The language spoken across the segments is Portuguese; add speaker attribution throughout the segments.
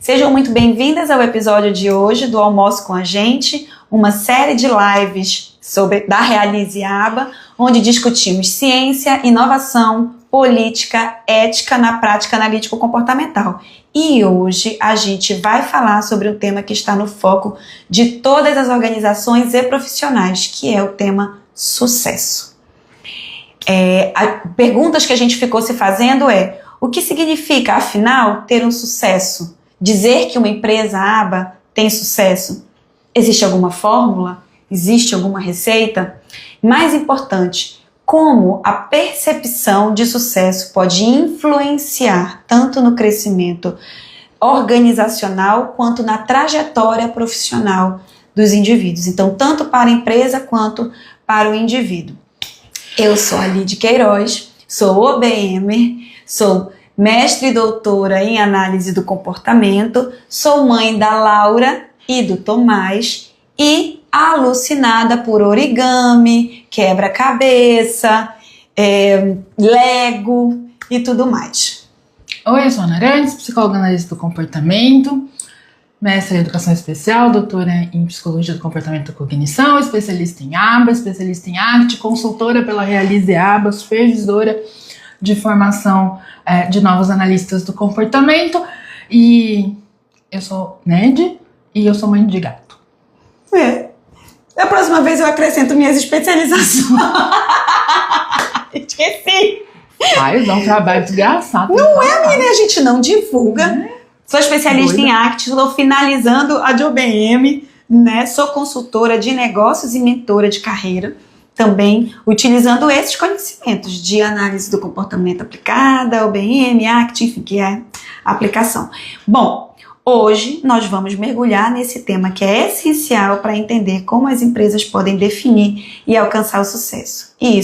Speaker 1: Sejam muito bem-vindas ao episódio de hoje do Almoço com a Gente, uma série de lives da Realize Aba, onde discutimos ciência, inovação, política, ética na prática analítico-comportamental. E hoje a gente vai falar sobre um tema que está no foco de todas as organizações e profissionais, que é o tema sucesso. Perguntas que a gente ficou se fazendo o que significa, afinal, ter um sucesso? Dizer que uma empresa aba tem sucesso? Existe alguma fórmula? Existe alguma receita? Mais importante, como a percepção de sucesso pode influenciar tanto no crescimento organizacional quanto na trajetória profissional dos indivíduos. Então, tanto para a empresa quanto para o indivíduo. Eu sou a Lídia Queiroz, sou OBM, sou mestre e doutora em análise do comportamento, sou mãe da Laura e do Tomás e alucinada por origami, quebra-cabeça, Lego e tudo mais.
Speaker 2: Oi, eu sou a Ana Arantes, psicóloga analista do comportamento, mestre em educação especial, doutora em psicologia do comportamento e cognição, especialista em aba, especialista em arte, consultora pela Realize Aba, supervisora de formação de novos analistas do comportamento, e eu sou nerd e eu sou mãe de gato.
Speaker 1: Da próxima vez eu acrescento minhas especializações. Esqueci.
Speaker 2: Dá um trabalho desgraçado.
Speaker 1: Não menina, a gente não divulga. Sou especialista em arte, estou finalizando a de OBM, né? Sou consultora de negócios e mentora de carreira, também utilizando esses conhecimentos de análise do comportamento aplicada, OBM, ACT, enfim, que é a aplicação. Bom, hoje nós vamos mergulhar nesse tema que é essencial para entender como as empresas podem definir e alcançar o sucesso. E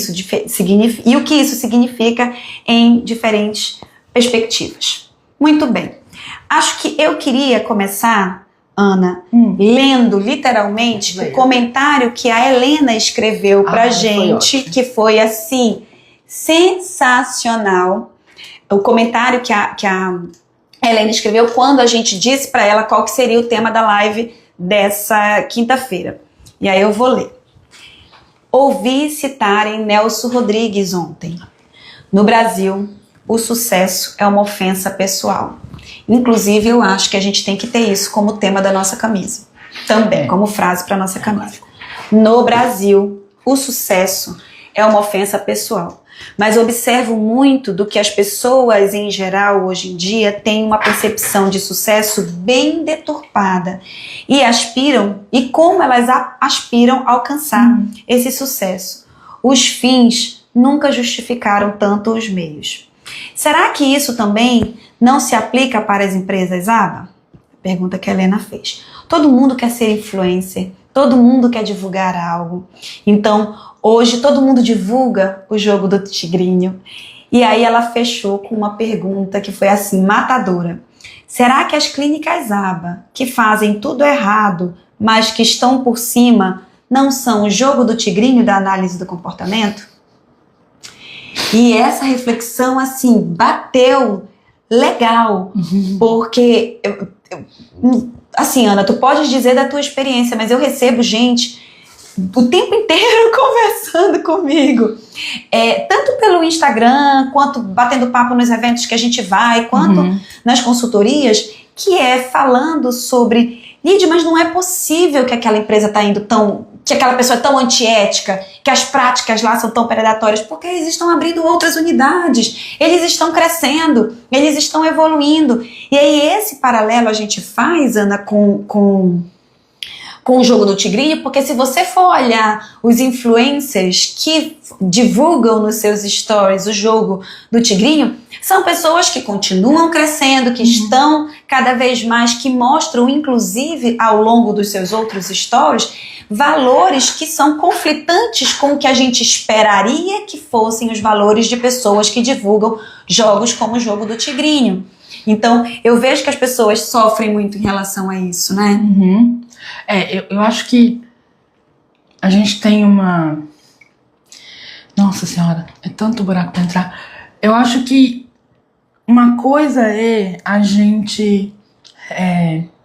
Speaker 1: o que isso significa em diferentes perspectivas. Muito bem. Acho que eu queria começar, Ana, lendo literalmente o comentário que a Helena escreveu pra gente, que foi assim, sensacional. O comentário que a Helena escreveu quando a gente disse pra ela qual que seria o tema da live dessa quinta-feira. E aí eu vou ler. Ouvi citarem Nelson Rodrigues ontem. No Brasil, o sucesso é uma ofensa pessoal. Inclusive, eu acho que a gente tem que ter isso como tema da nossa camisa. Também, como frase para nossa camisa. No Brasil, o sucesso é uma ofensa pessoal. Mas observo muito do que as pessoas, em geral, hoje em dia, têm uma percepção de sucesso bem deturpada. E como elas aspiram a alcançar esse sucesso. Os fins nunca justificaram tanto os meios. Será que isso também não se aplica para as empresas aba? Pergunta que a Helena fez. Todo mundo quer ser influencer, todo mundo quer divulgar algo. Então, hoje todo mundo divulga o jogo do tigrinho. E aí ela fechou com uma pergunta que foi assim, matadora. Será que as clínicas aba, que fazem tudo errado, mas que estão por cima, não são o jogo do tigrinho da análise do comportamento? E essa reflexão, assim, bateu legal, porque, assim, Ana, tu pode dizer da tua experiência, mas eu recebo gente o tempo inteiro conversando comigo, tanto pelo Instagram, quanto batendo papo nos eventos que a gente vai, quanto nas consultorias, que falando sobre, Lídia, mas não é possível que aquela empresa está indo que aquela pessoa é tão antiética, que as práticas lá são tão predatórias, porque eles estão abrindo outras unidades, eles estão crescendo, eles estão evoluindo. E aí esse paralelo a gente faz, Ana, com o jogo do tigrinho, porque se você for olhar os influencers que divulgam nos seus stories o jogo do tigrinho, são pessoas que continuam crescendo, que estão cada vez mais, que mostram, inclusive, ao longo dos seus outros stories, valores que são conflitantes com o que a gente esperaria que fossem os valores de pessoas que divulgam jogos como o jogo do tigrinho. Então, eu vejo que as pessoas sofrem muito em relação a isso, né?
Speaker 2: Eu acho que a gente tem uma... Nossa Senhora, é tanto buraco pra entrar. Eu acho que uma coisa é a gente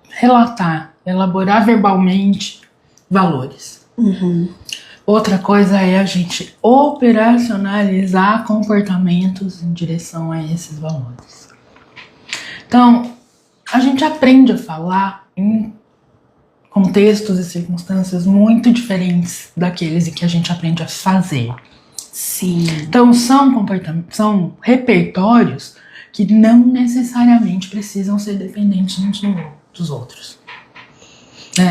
Speaker 2: relatar, elaborar verbalmente valores. Outra coisa é a gente operacionalizar comportamentos em direção a esses valores. Então, a gente aprende a falar em contextos e circunstâncias muito diferentes daqueles em que a gente aprende a fazer.
Speaker 1: Sim.
Speaker 2: Então, são repertórios que não necessariamente precisam ser dependentes uns dos outros.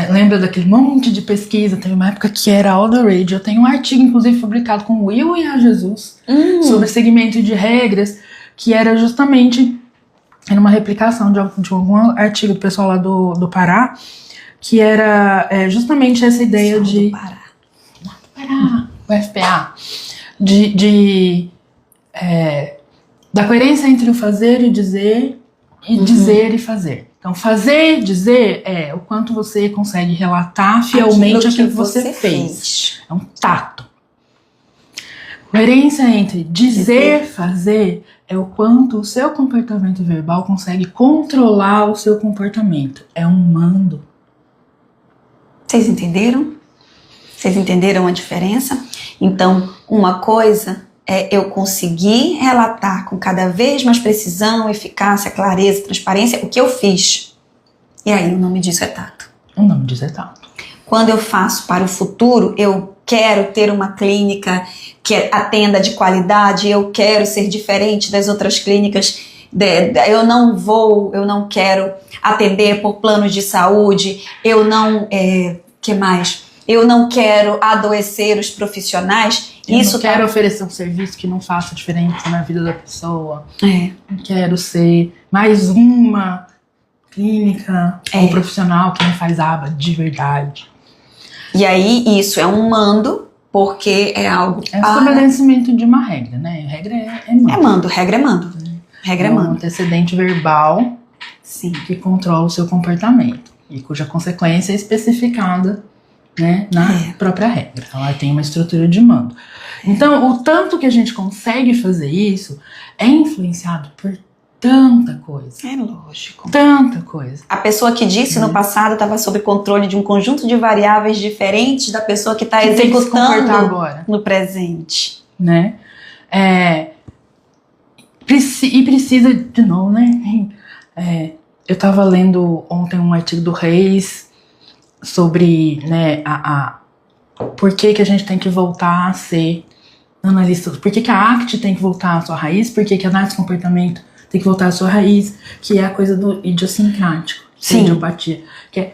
Speaker 2: Lembra daquele monte de pesquisa? Teve uma época que era all the rage. Eu tenho um artigo, inclusive, publicado com o Will e a Jesus sobre segmento de regras, que era justamente uma replicação de algum artigo do pessoal lá do Pará, que era justamente essa ideia de...
Speaker 1: Do Pará.
Speaker 2: O FPA. Da coerência entre o fazer e dizer, e dizer e fazer. Então, fazer e dizer é o quanto você consegue relatar fielmente aquilo que você fez. É um tato. Coerência entre dizer e fazer é o quanto o seu comportamento verbal consegue controlar o seu comportamento. É um mando.
Speaker 1: Vocês entenderam? Vocês entenderam a diferença? Então, uma coisa é eu conseguir relatar com cada vez mais precisão, eficácia, clareza, transparência o que eu fiz. E aí o nome disso é tato.
Speaker 2: O nome disso é tato.
Speaker 1: Quando eu faço para o futuro, eu quero ter uma clínica que atenda de qualidade, eu quero ser diferente das outras clínicas, eu não quero atender por planos de saúde, que mais? Eu não quero adoecer os profissionais.
Speaker 2: Eu não quero oferecer um serviço que não faça diferença na vida da pessoa. Eu quero ser mais uma clínica ou profissional que não faz aba de verdade. E aí isso é um mando, porque é algo o estabelecimento de uma regra, né? Regra é mando.
Speaker 1: Regra é mando. Regra é mando.
Speaker 2: Um antecedente verbal que controla o seu comportamento e cuja consequência é especificada, né, na própria regra. Ela tem uma estrutura de mando. Então, o tanto que a gente consegue fazer isso é influenciado por tanta coisa.
Speaker 1: É lógico.
Speaker 2: Tanta coisa.
Speaker 1: A pessoa que disse no passado estava sob controle de um conjunto de variáveis diferentes da pessoa que está executando
Speaker 2: agora
Speaker 1: no presente.
Speaker 2: Né? Precisa, de novo, né? Eu estava lendo ontem um artigo do Reis sobre, né, por que a gente tem que voltar a ser analista, por que a ACT tem que voltar à sua raiz, por que a análise de comportamento tem que voltar à sua raiz, que é a coisa do idiosincrático, idiopatia, que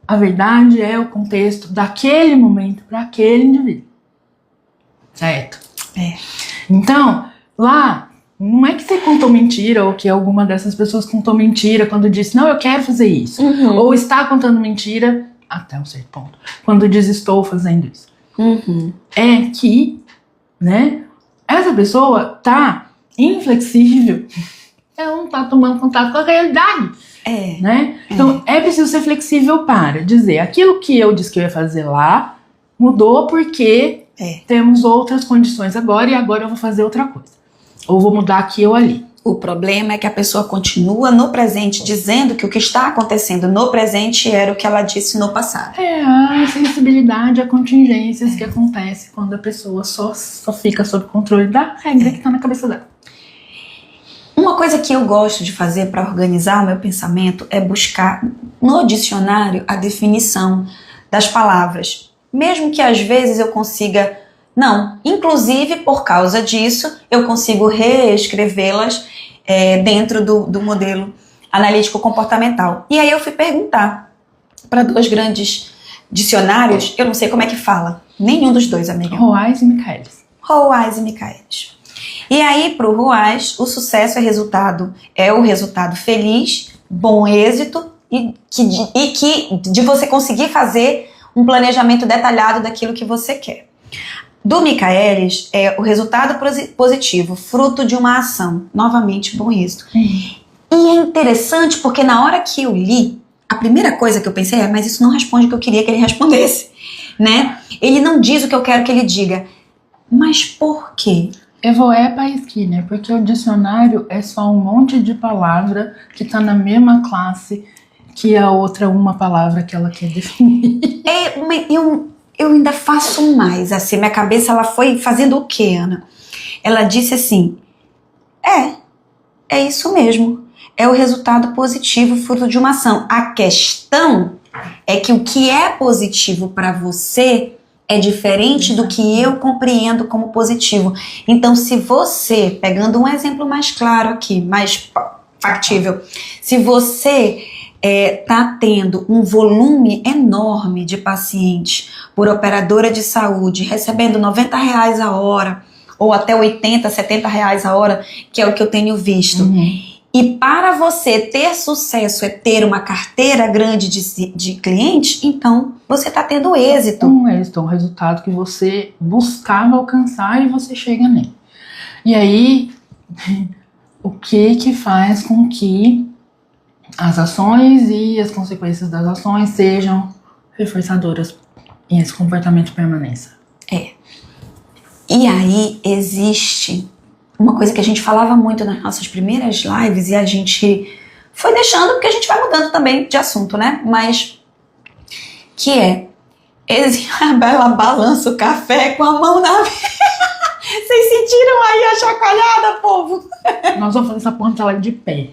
Speaker 2: a verdade é o contexto daquele momento para aquele indivíduo, certo? Então, lá, não é que você contou mentira ou que alguma dessas pessoas contou mentira quando disse, não, eu quero fazer isso. Ou está contando mentira, até um certo ponto, quando diz, estou fazendo isso. É que, né, essa pessoa tá inflexível. Ela não tá tomando contato com a realidade. Né? Então, é preciso ser flexível para dizer, aquilo que eu disse que eu ia fazer lá, mudou porque temos outras condições agora e agora eu vou fazer outra coisa. Ou vou mudar aqui ou ali.
Speaker 1: O problema é que a pessoa continua no presente dizendo que o que está acontecendo no presente era o que ela disse no passado.
Speaker 2: A sensibilidade a contingências que acontece quando a pessoa só fica sob controle da regra que está na cabeça dela.
Speaker 1: Uma coisa que eu gosto de fazer para organizar o meu pensamento é buscar no dicionário a definição das palavras. Mesmo que às vezes eu consiga... Não, inclusive por causa disso, eu consigo reescrevê-las dentro do modelo analítico comportamental. E aí eu fui perguntar para 2 grandes dicionários, eu não sei como é que fala, nenhum dos dois, amiga.
Speaker 2: Ruais e Michaelis.
Speaker 1: Ruais e Michaelis. E aí, para o Ruais, o sucesso é o resultado feliz, bom êxito e que de você conseguir fazer um planejamento detalhado daquilo que você quer. Do Michaelis é o resultado positivo, fruto de uma ação. Novamente, bom êxito. E é interessante porque na hora que eu li, a primeira coisa que eu pensei mas isso não responde o que eu queria que ele respondesse, né? Ele não diz o que eu quero que ele diga. Mas por quê?
Speaker 2: Evoepa e Skinner, porque o dicionário é só um monte de palavra que tá na mesma classe que a outra uma palavra que ela quer definir.
Speaker 1: Eu ainda faço mais, assim, minha cabeça ela foi fazendo o quê, Ana? Ela disse assim, é isso mesmo, é o resultado positivo fruto de uma ação. A questão é que o que é positivo para você é diferente do que eu compreendo como positivo. Então, se você, pegando um exemplo mais claro aqui, mais factível, se você está tendo um volume enorme de pacientes por operadora de saúde, recebendo R$90 a hora, ou até R$80, R$70 a hora, que é o que eu tenho visto. E para você ter sucesso é ter uma carteira grande de clientes, então você está tendo êxito.
Speaker 2: Um êxito, um resultado que você buscava alcançar e você chega nele. E aí, o que faz com que as ações e as consequências das ações sejam reforçadoras e esse comportamento permaneça?
Speaker 1: E aí existe uma coisa que a gente falava muito nas nossas primeiras lives e a gente foi deixando porque a gente vai mudando também de assunto, né? Mas que ela balança o café com a mão na Vocês sentiram aí a chacoalhada, povo?
Speaker 2: Nós vamos fazer essa ponta lá de pé.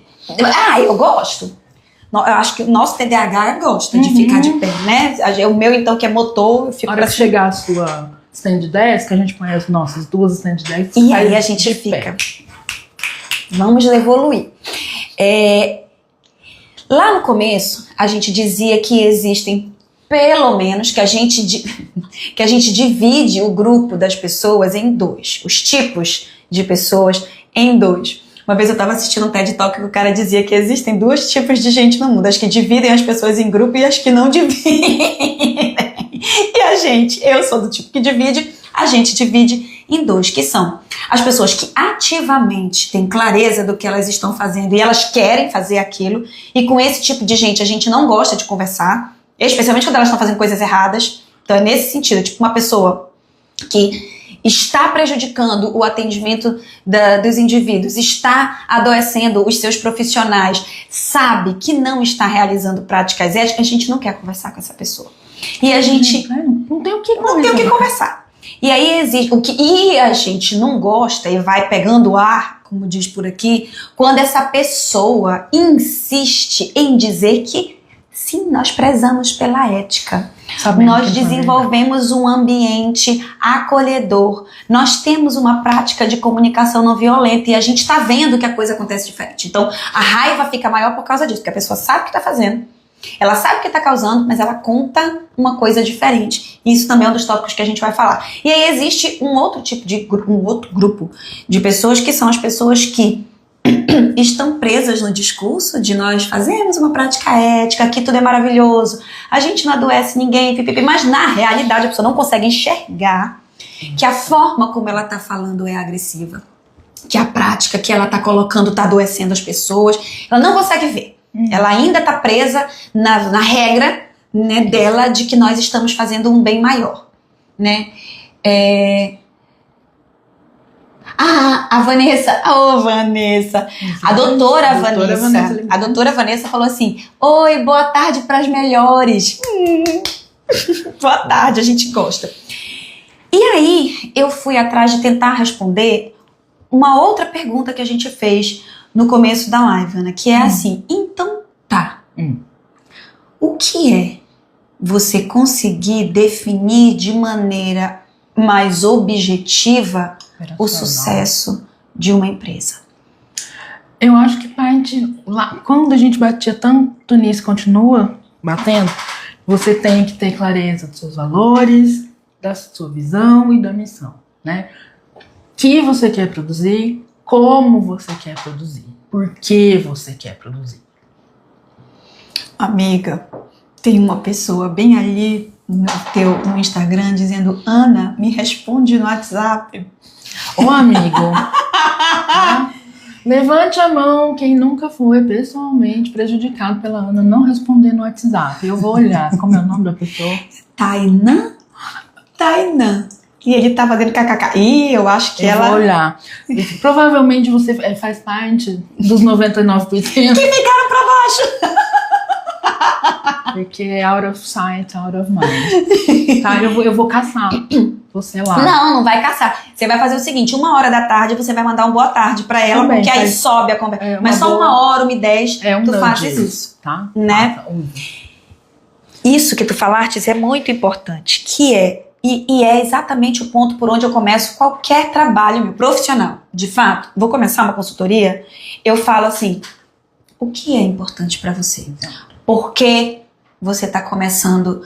Speaker 1: Eu gosto. Eu acho que o nosso TDAH gosta de ficar de pé, né? O meu, então, que é motor, eu fico...
Speaker 2: Na hora que chegar a sua stand desk, a gente põe as nossas duas stand desks.
Speaker 1: E aí a gente fica... Vamos evoluir. Lá no começo, a gente dizia que existem, pelo menos, que a gente divide o grupo das pessoas em dois. Os tipos de pessoas em dois. Uma vez eu estava assistindo um TED Talk que o cara dizia que existem dois tipos de gente no mundo. As que dividem as pessoas em grupo e as que não dividem. E eu sou do tipo que divide, a gente divide em dois, que são as pessoas que ativamente têm clareza do que elas estão fazendo e elas querem fazer aquilo. E com esse tipo de gente a gente não gosta de conversar, especialmente quando elas estão fazendo coisas erradas. Então é nesse sentido, tipo uma pessoa que está prejudicando o atendimento dos indivíduos, está adoecendo os seus profissionais, sabe que não está realizando práticas éticas, a gente não quer conversar com essa pessoa. E a gente
Speaker 2: não tem o que
Speaker 1: conversar. E aí existe e a gente não gosta e vai pegando ar, como diz por aqui, quando essa pessoa insiste em dizer que sim, nós prezamos pela ética. Nós desenvolvemos um ambiente acolhedor. Nós temos uma prática de comunicação não violenta e a gente está vendo que a coisa acontece diferente. Então, a raiva fica maior por causa disso, porque a pessoa sabe o que está fazendo, ela sabe o que está causando, mas ela conta uma coisa diferente. E isso também é um dos tópicos que a gente vai falar. E aí existe um outro grupo de pessoas que são as pessoas que estão presas no discurso de nós fazemos uma prática ética, aqui tudo é maravilhoso, a gente não adoece ninguém, mas na realidade a pessoa não consegue enxergar que a forma como ela está falando é agressiva, que a prática que ela está colocando está adoecendo as pessoas, ela não consegue ver, ela ainda está presa na regra, né, dela de que nós estamos fazendo um bem maior, né? A Vanessa, Vanessa, a doutora Vanessa falou assim, oi, boa tarde para as melhores. Boa tarde, a gente gosta. E aí eu fui atrás de tentar responder uma outra pergunta que a gente fez no começo da live, Ana, que é assim, então tá, o que é você conseguir definir de maneira mais objetiva o sucesso de uma empresa?
Speaker 2: Eu acho que parte lá, quando a gente batia tanto nisso, continua batendo, você tem que ter clareza dos seus valores, da sua visão e da missão, né? O que você quer produzir, como você quer produzir, por que você quer produzir.
Speaker 1: Amiga, tem uma pessoa bem ali no Instagram dizendo, Ana, me responde no WhatsApp.
Speaker 2: Ô amigo, tá? Levante a mão quem nunca foi pessoalmente prejudicado pela Ana não responder no WhatsApp. Eu vou olhar como é o nome da pessoa.
Speaker 1: Tainan. E ele tá fazendo kkk. Ih, eu acho que ela...
Speaker 2: vou olhar. Provavelmente você faz parte dos 99%.
Speaker 1: Que ficaram pra baixo.
Speaker 2: Porque é out of sight, out of mind. Tá? Eu vou caçar você lá.
Speaker 1: Não vai caçar. Você vai fazer o seguinte, 1h você vai mandar um boa tarde pra ela,
Speaker 2: Também,
Speaker 1: porque aí sobe a conversa. Mas só
Speaker 2: boa...
Speaker 1: 1h10, tu fazes isso.
Speaker 2: Tá?
Speaker 1: Né? Isso que tu falaste é muito importante, que é, e é exatamente o ponto por onde eu começo qualquer trabalho meu, profissional. De fato, vou começar uma consultoria, eu falo assim, o que é importante pra você? Por que você tá começando,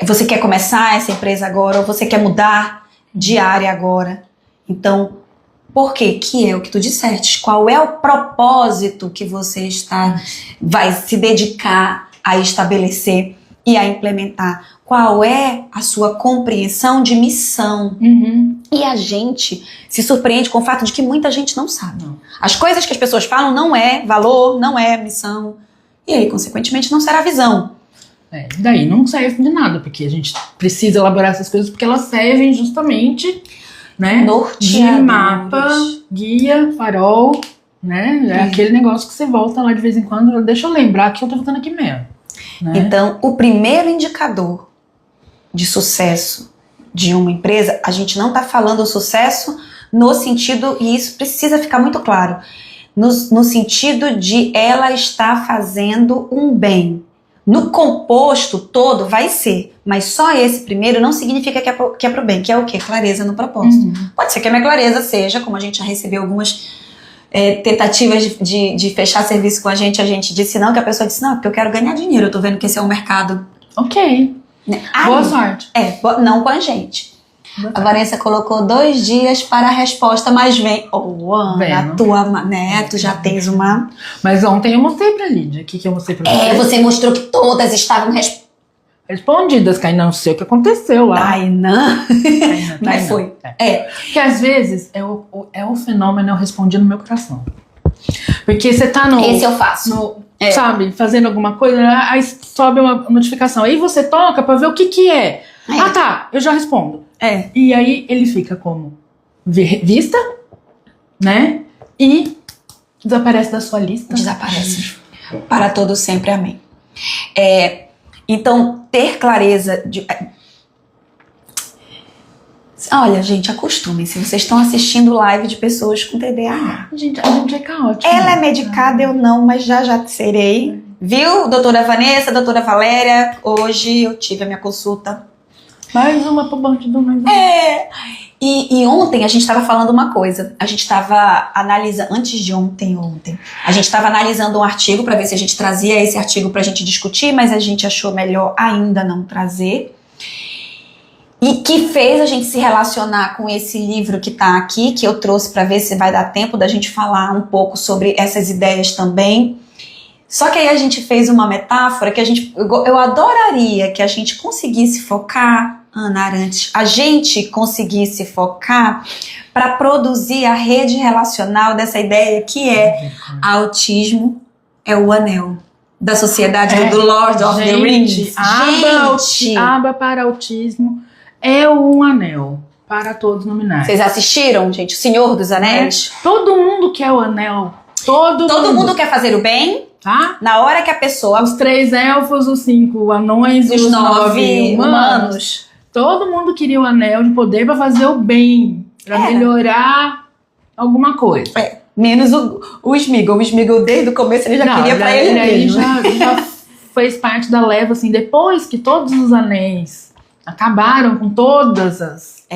Speaker 1: você quer começar essa empresa agora, ou você quer mudar de área agora? Então, por quê? Que é o que tu disseste. Qual é o propósito que você vai se dedicar a estabelecer e a implementar? Qual é a sua compreensão de missão? E a gente se surpreende com o fato de que muita gente não sabe. As coisas que as pessoas falam não é valor, não é missão. E aí, consequentemente, não será visão.
Speaker 2: Daí não serve de nada, porque a gente precisa elaborar essas coisas porque elas servem justamente, né, de mapa, guia, farol, né? É aquele negócio que você volta lá de vez em quando. Deixa eu lembrar que eu tô voltando aqui mesmo. Né?
Speaker 1: Então, o primeiro indicador de sucesso de uma empresa, a gente não tá falando sucesso no sentido, e isso precisa ficar muito claro, no sentido de ela estar fazendo um bem. No composto todo vai ser, mas só esse primeiro não significa que é pro bem, que é o quê? Clareza no propósito. Pode ser que a minha clareza seja, como a gente já recebeu algumas tentativas de fechar serviço com a gente disse não, que a pessoa disse não, porque eu quero ganhar dinheiro, eu tô vendo que esse é um mercado.
Speaker 2: Ok. Boa sorte.
Speaker 1: Não com a gente. A Vanessa colocou 2 dias para a resposta, mas vem. Ana, tu já tens uma.
Speaker 2: Mas ontem eu mostrei pra Lídia. O que eu mostrei pra você?
Speaker 1: Você mostrou que todas estavam
Speaker 2: respondidas, que aí não sei o que aconteceu lá.
Speaker 1: Tainá. Mas foi.
Speaker 2: Porque às vezes é o fenômeno, eu respondi no meu coração. Porque você tá no.
Speaker 1: Esse eu faço.
Speaker 2: Sabe, fazendo alguma coisa, aí sobe uma notificação. Aí você toca pra ver o que é. Ah, tá, eu já respondo. E aí ele fica como vista, né? E desaparece da sua lista.
Speaker 1: Desaparece. Para todo sempre, amém. Então, ter clareza de... Olha, gente, acostumem-se. Vocês estão assistindo live de pessoas com TDAH.
Speaker 2: A gente é caótico.
Speaker 1: Ela é medicada, eu não, mas já serei. Viu, doutora Vanessa, doutora Valéria? Hoje eu tive a minha consulta.
Speaker 2: Mais uma pro banco do mais.
Speaker 1: E ontem a gente estava falando uma coisa. A gente estava analisando, antes de ontem, a gente estava analisando um artigo para ver se a gente trazia esse artigo pra gente discutir, mas a gente achou melhor ainda não trazer. E que fez a gente se relacionar com esse livro que tá aqui, que eu trouxe para ver se vai dar tempo da gente falar um pouco sobre essas ideias também. Só que aí a gente fez uma metáfora que eu adoraria que a gente conseguisse focar, Ana Arantes, a gente conseguisse focar para produzir a rede relacional dessa ideia que é autismo é o anel da sociedade do Lord of the Rings.
Speaker 2: Aba para autismo é um anel para todos nominais.
Speaker 1: Vocês assistiram, gente? O Senhor dos Anéis?
Speaker 2: Todo mundo quer o anel.
Speaker 1: Todo mundo quer fazer o bem.
Speaker 2: Tá?
Speaker 1: Na hora que a pessoa...
Speaker 2: Os 3 elfos, os 5 anões e os 9 humanos. Todo mundo queria o anel de poder pra fazer o bem. Pra melhorar alguma coisa.
Speaker 1: Menos o Sméagol. O Sméagol desde o começo ele já queria pra ele mesmo.
Speaker 2: Ele já fez parte da leva, assim, depois que todos os anéis acabaram com todas as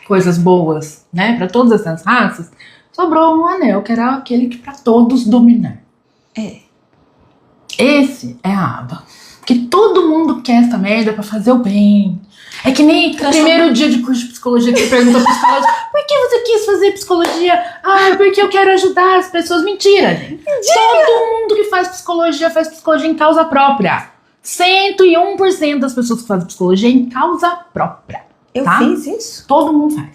Speaker 2: coisas boas, né? Pra todas essas raças, sobrou um anel, que era aquele que pra todos dominar. Esse é a aba. Porque todo mundo quer essa merda pra fazer o bem. É que nem o primeiro dia de curso de psicologia que pergunta pro psicólogo: por que você quis fazer psicologia? Porque eu quero ajudar as pessoas. Mentira, gente. Todo mundo que faz psicologia em causa própria. 101% das pessoas que fazem psicologia em causa própria.
Speaker 1: Eu fiz isso?
Speaker 2: Todo mundo faz.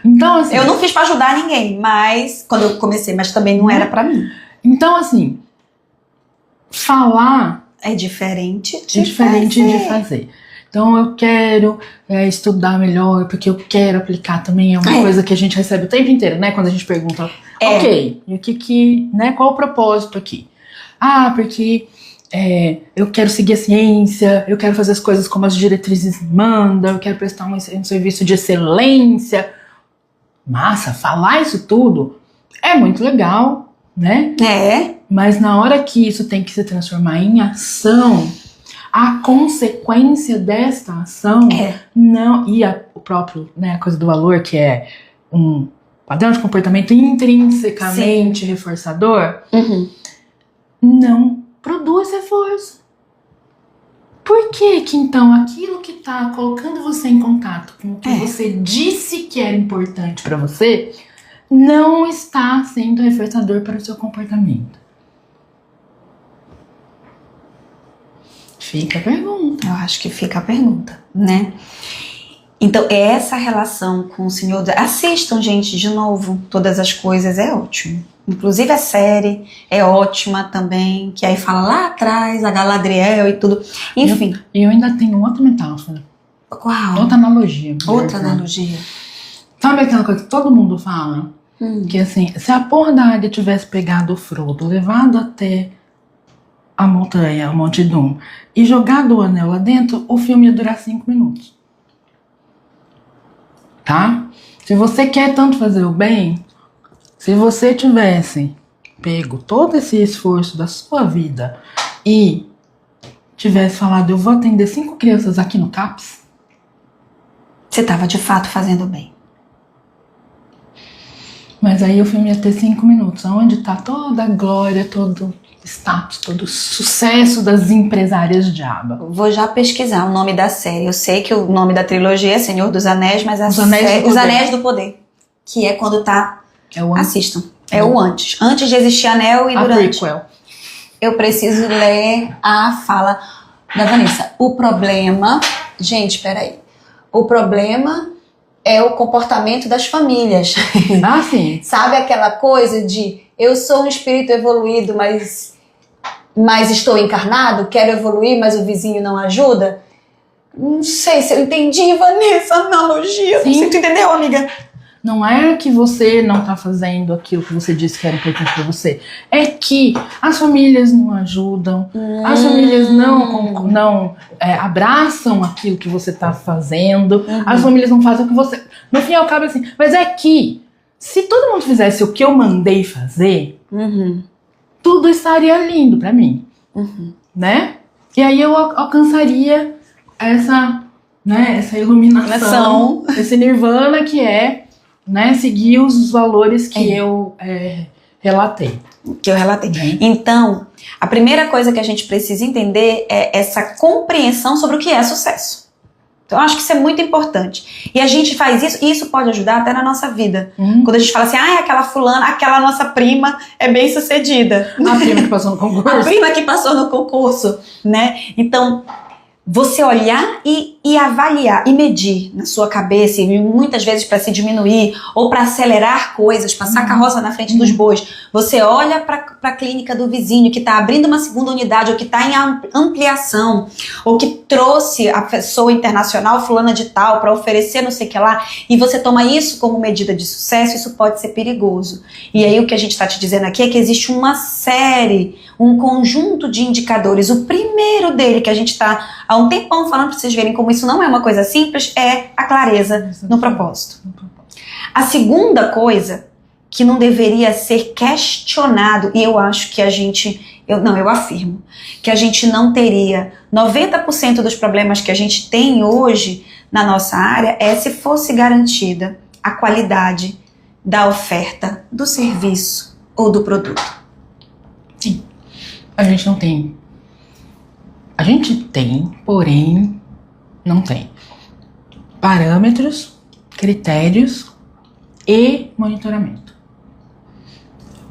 Speaker 2: Então, assim...
Speaker 1: Eu não fiz pra ajudar ninguém, mas... Quando eu comecei, mas também não era pra mim.
Speaker 2: Então, assim... Falar...
Speaker 1: É diferente
Speaker 2: de fazer. Então eu quero estudar melhor, porque eu quero aplicar também. É uma coisa que a gente recebe o tempo inteiro, né? Quando a gente pergunta, ok, e o que, né? Qual o propósito aqui? Ah, porque eu quero seguir a ciência, eu quero fazer as coisas como as diretrizes mandam, eu quero prestar um serviço de excelência. Massa, falar isso tudo é muito legal, né? Mas na hora que isso tem que se transformar em ação, a consequência desta ação não, e o próprio, né, a coisa do valor, que é um padrão de comportamento intrinsecamente reforçador, não produz reforço. Por que então aquilo que está colocando você em contato com o que você disse que era importante para você não está sendo reforçador para o seu comportamento? Fica a pergunta.
Speaker 1: Eu acho que fica a pergunta, né? Então, essa relação com o Senhor... Assistam, gente, de novo, Todas as Coisas, é ótimo. Inclusive a série é ótima também, que aí fala lá atrás, a Galadriel e tudo. Enfim.
Speaker 2: Eu ainda tenho outra metáfora.
Speaker 1: Qual?
Speaker 2: Outra analogia.
Speaker 1: Outra analogia.
Speaker 2: Sabe aquela coisa que todo mundo fala? Que assim, se a porra da águia tivesse pegado o Frodo, levado até a montanha, o Monte Doom, e jogado o anel lá dentro, o filme ia durar 5 minutos. Tá? Se você quer tanto fazer o bem, se você tivesse pego todo esse esforço da sua vida e tivesse falado, eu vou atender 5 crianças aqui no CAPS,
Speaker 1: você estava de fato fazendo bem.
Speaker 2: Mas aí o filme ia ter 5 minutos, onde está toda a glória, todo status, todo o sucesso das empresárias de aba.
Speaker 1: Vou já pesquisar o nome da série. Eu sei que o nome da trilogia é Senhor dos Anéis, mas
Speaker 2: Os Anéis
Speaker 1: do Poder, que é quando tá... Assistam.
Speaker 2: É
Speaker 1: o antes. Antes de existir Anel e durante.
Speaker 2: Prequel.
Speaker 1: Eu preciso ler a fala da Vanessa. O problema... Gente, peraí. O problema é o comportamento das famílias.
Speaker 2: Ah, sim.
Speaker 1: Sabe aquela coisa de eu sou um espírito evoluído, mas estou encarnado, quero evoluir, mas o vizinho não ajuda? Não sei se eu entendi, Vanessa, a analogia.
Speaker 2: Sim.
Speaker 1: Não sei se tu entendeu, amiga.
Speaker 2: Não é que você não tá fazendo aquilo que você disse que era importante pra você. É que as famílias não ajudam, as famílias não abraçam aquilo que você tá fazendo, as famílias não fazem o que você... No fim, ao cabo, assim, mas é que se todo mundo fizesse o que eu mandei fazer, tudo estaria lindo pra mim, né? E aí eu alcançaria essa iluminação, esse nirvana que é, né, seguir os valores que eu relatei.
Speaker 1: Então, a primeira coisa que a gente precisa entender é essa compreensão sobre o que é sucesso. Então, eu acho que isso é muito importante. E a gente faz isso, e isso pode ajudar até na nossa vida. Quando a gente fala assim, aquela fulana, aquela nossa prima é bem sucedida.
Speaker 2: A prima que passou no concurso.
Speaker 1: A prima que passou no concurso, né? Então, você olhar e avaliar e medir na sua cabeça, e muitas vezes para se diminuir ou para acelerar coisas, passar carroça na frente dos bois, você olha para a clínica do vizinho que está abrindo uma segunda unidade ou que está em ampliação ou que trouxe a pessoa internacional fulana de tal para oferecer não sei o que lá, e você toma isso como medida de sucesso, isso pode ser perigoso. E aí o que a gente está te dizendo aqui é que existe uma série, um conjunto de indicadores. O primeiro dele que a gente está há um tempão falando para vocês verem como isso não é uma coisa simples, é a clareza no propósito. A segunda coisa que não deveria ser questionado, e eu acho que eu afirmo, que a gente não teria 90% dos problemas que a gente tem hoje na nossa área é se fosse garantida a qualidade da oferta, do serviço ou do produto.
Speaker 2: Sim. A gente não tem. A gente tem, porém, não tem parâmetros, critérios e monitoramento.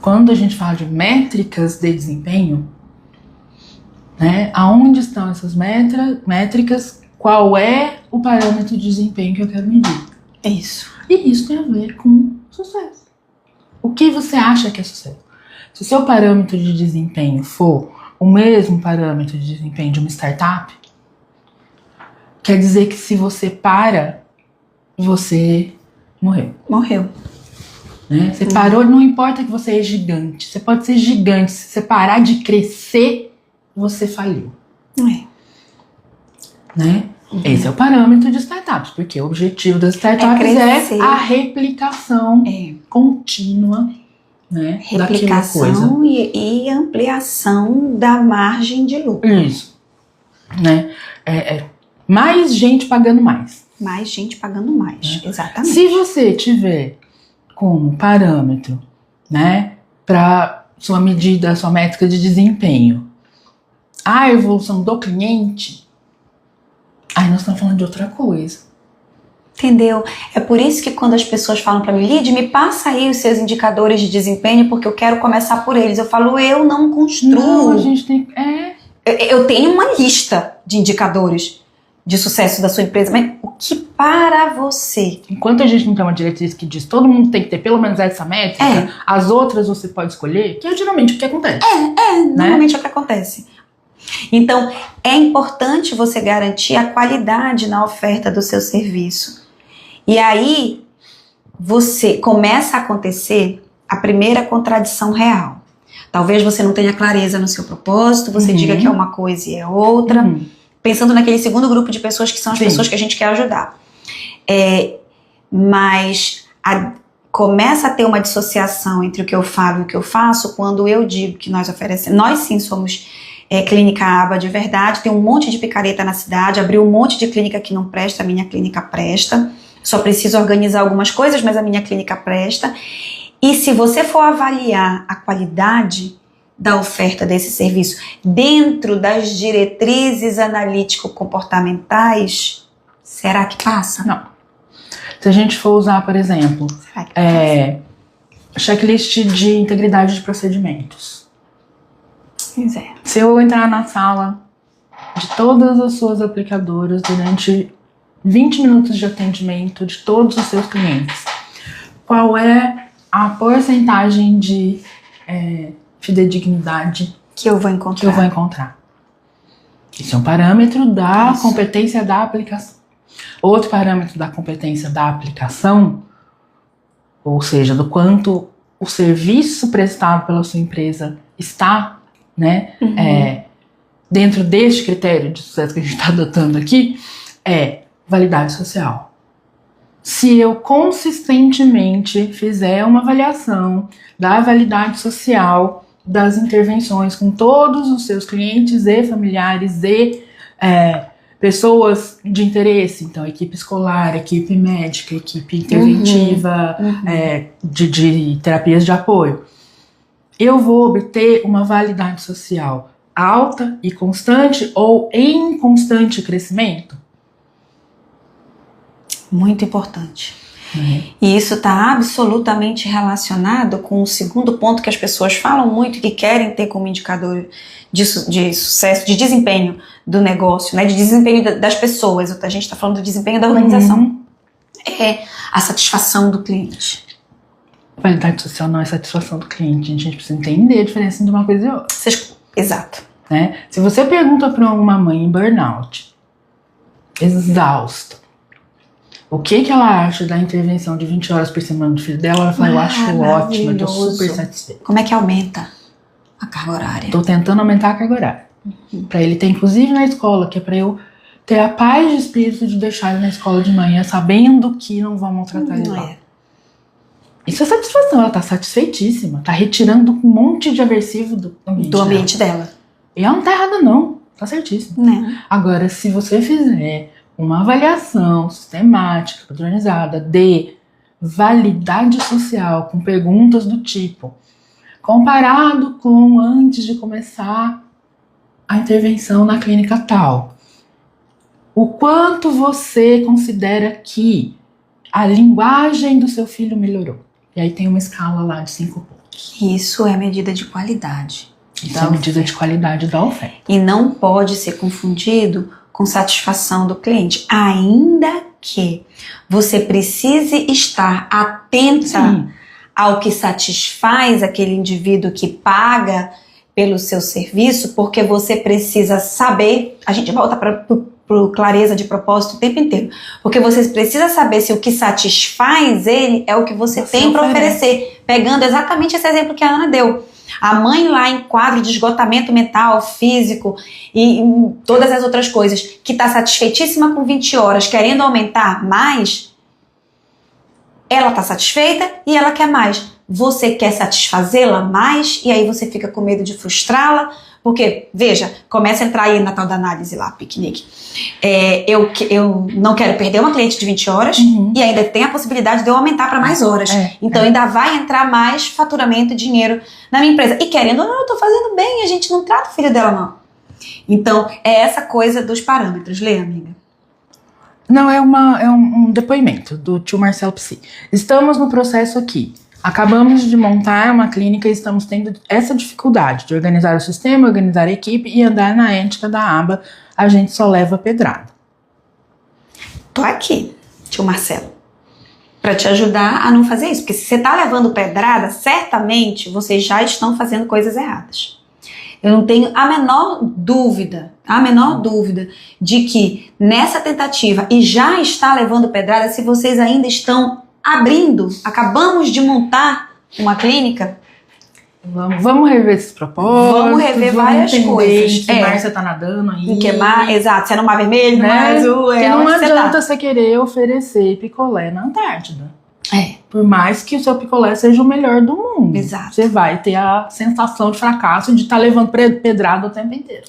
Speaker 2: Quando a gente fala de métricas de desempenho, né, aonde estão essas métricas, qual é o parâmetro de desempenho que eu quero medir?
Speaker 1: Isso.
Speaker 2: E isso tem a ver com sucesso. O que você acha que é sucesso? Se o seu parâmetro de desempenho for o mesmo parâmetro de desempenho de uma startup, quer dizer que se você para, você morreu.
Speaker 1: Morreu.
Speaker 2: Né? Você parou, não importa que você é gigante. Você pode ser gigante. Se você parar de crescer, você faliu. Né? Esse é o parâmetro de startups, porque o objetivo das startups é a replicação contínua, né,
Speaker 1: replicação e ampliação da margem de lucro.
Speaker 2: Isso. Né? Mais gente pagando mais.
Speaker 1: Mais gente pagando mais, exatamente.
Speaker 2: Se você tiver como parâmetro, né, para sua medida, sua métrica de desempenho, a evolução do cliente, aí nós estamos falando de outra coisa.
Speaker 1: Entendeu? É por isso que quando as pessoas falam para mim, Lid, me passa aí os seus indicadores de desempenho, porque eu quero começar por eles. Eu falo, eu não construo.
Speaker 2: Não, a gente tem...
Speaker 1: Eu tenho uma lista de indicadores de sucesso da sua empresa, mas o que para você?
Speaker 2: Enquanto a gente não tem uma diretriz que diz todo mundo tem que ter pelo menos essa métrica, as outras você pode escolher, que é geralmente o que acontece.
Speaker 1: Normalmente é o que acontece. Então, é importante você garantir a qualidade na oferta do seu serviço. E aí, você começa a acontecer a primeira contradição real. Talvez você não tenha clareza no seu propósito, você diga que é uma coisa e é outra, pensando naquele segundo grupo de pessoas que são as pessoas que a gente quer ajudar. Mas começa a ter uma dissociação entre o que eu falo e o que eu faço quando eu digo que nós oferecemos. Nós sim somos clínica aba de verdade, tem um monte de picareta na cidade, abriu um monte de clínica que não presta, a minha clínica presta. Só preciso organizar algumas coisas, mas a minha clínica presta. E se você for avaliar a qualidade da oferta desse serviço dentro das diretrizes analítico-comportamentais, será que passa?
Speaker 2: Não. Se a gente for usar, por exemplo, checklist de integridade de procedimentos.
Speaker 1: Pois é.
Speaker 2: Se eu entrar na sala de todas as suas aplicadoras durante 20 minutos de atendimento de todos os seus clientes, qual é a porcentagem de fidedignidade
Speaker 1: que eu vou encontrar?
Speaker 2: Isso é um parâmetro da competência da aplicação. Outro parâmetro da competência da aplicação, ou seja, do quanto o serviço prestado pela sua empresa está, né, dentro deste critério de sucesso que a gente está adotando aqui, é validade social. Se eu consistentemente fizer uma avaliação da validade social das intervenções com todos os seus clientes e familiares e pessoas de interesse, então equipe escolar, equipe médica, equipe interventiva, de terapias de apoio, eu vou obter uma validade social alta e constante ou em constante crescimento?
Speaker 1: Muito importante. E isso está absolutamente relacionado com o segundo ponto que as pessoas falam muito e que querem ter como indicador de sucesso, de desempenho do negócio, né, de desempenho das pessoas. A gente está falando do desempenho da organização. É a satisfação do cliente.
Speaker 2: Validade social não é satisfação do cliente. A gente precisa entender a diferença de uma coisa e outra.
Speaker 1: Exato.
Speaker 2: Né? Se você pergunta para uma mãe em burnout, exausta, o que ela acha da intervenção de 20 horas por semana do filho dela, ela fala, eu acho ótimo, eu tô super satisfeita.
Speaker 1: Como é que aumenta a carga horária?
Speaker 2: Tô tentando aumentar a carga horária. Pra ele ter, inclusive na escola, que é pra eu ter a paz de espírito de deixar ele na escola de manhã, sabendo que não vão maltratar ele lá. Isso é satisfação, ela tá satisfeitíssima, tá retirando um monte de aversivo do ambiente dela. E ela não tá errada não, tá certíssima. Agora, se você fizer uma avaliação sistemática, padronizada de validade social, com perguntas do tipo, comparado com antes de começar a intervenção na clínica tal, o quanto você considera que a linguagem do seu filho melhorou? E aí tem uma escala lá de 5 pontos.
Speaker 1: Isso é medida de qualidade.
Speaker 2: Isso é medida de qualidade da oferta.
Speaker 1: E não pode ser confundido com satisfação do cliente, ainda que você precise estar atenta ao que satisfaz aquele indivíduo que paga pelo seu serviço, porque você precisa saber, a gente volta para por clareza de propósito o tempo inteiro. Porque você precisa saber se o que satisfaz ele é o que você tem para oferecer. Pegando exatamente esse exemplo que a Ana deu. A mãe lá em quadro de esgotamento mental, físico e todas as outras coisas, que está satisfeitíssima com 20 horas, querendo aumentar mais, ela está satisfeita e ela quer mais. Você quer satisfazê-la mais e aí você fica com medo de frustrá-la. Porque, veja, começa a entrar aí na tal da análise lá, piquenique. Eu não quero perder uma cliente de 20 horas e ainda tem a possibilidade de eu aumentar para mais horas. Então ainda vai entrar mais faturamento e dinheiro na minha empresa. E querendo ou não, eu tô fazendo bem, a gente não trata o filho dela mal. Então, é essa coisa dos parâmetros. Lê, amiga.
Speaker 2: Não, é um depoimento do tio Marcelo Psi. Estamos no processo aqui. Acabamos de montar uma clínica e estamos tendo essa dificuldade de organizar o sistema, organizar a equipe e andar na ética da aba. A gente só leva pedrada.
Speaker 1: Tô aqui, tio Marcelo, para te ajudar a não fazer isso. Porque se você tá levando pedrada, certamente vocês já estão fazendo coisas erradas. Eu não tenho a menor dúvida de que nessa tentativa e já está levando pedrada, se vocês ainda estão acabamos de montar uma clínica.
Speaker 2: Vamos rever esses propósitos.
Speaker 1: Vamos rever várias coisas.
Speaker 2: Em que mar você tá nadando aí.
Speaker 1: Em que mar, exato. Se é no mar vermelho, no mar azul.
Speaker 2: Porque não adianta você querer oferecer picolé na Antártida. Por mais que o seu picolé seja o melhor do mundo.
Speaker 1: Exato.
Speaker 2: Você vai ter a sensação de fracasso de estar levando pedrada o tempo inteiro.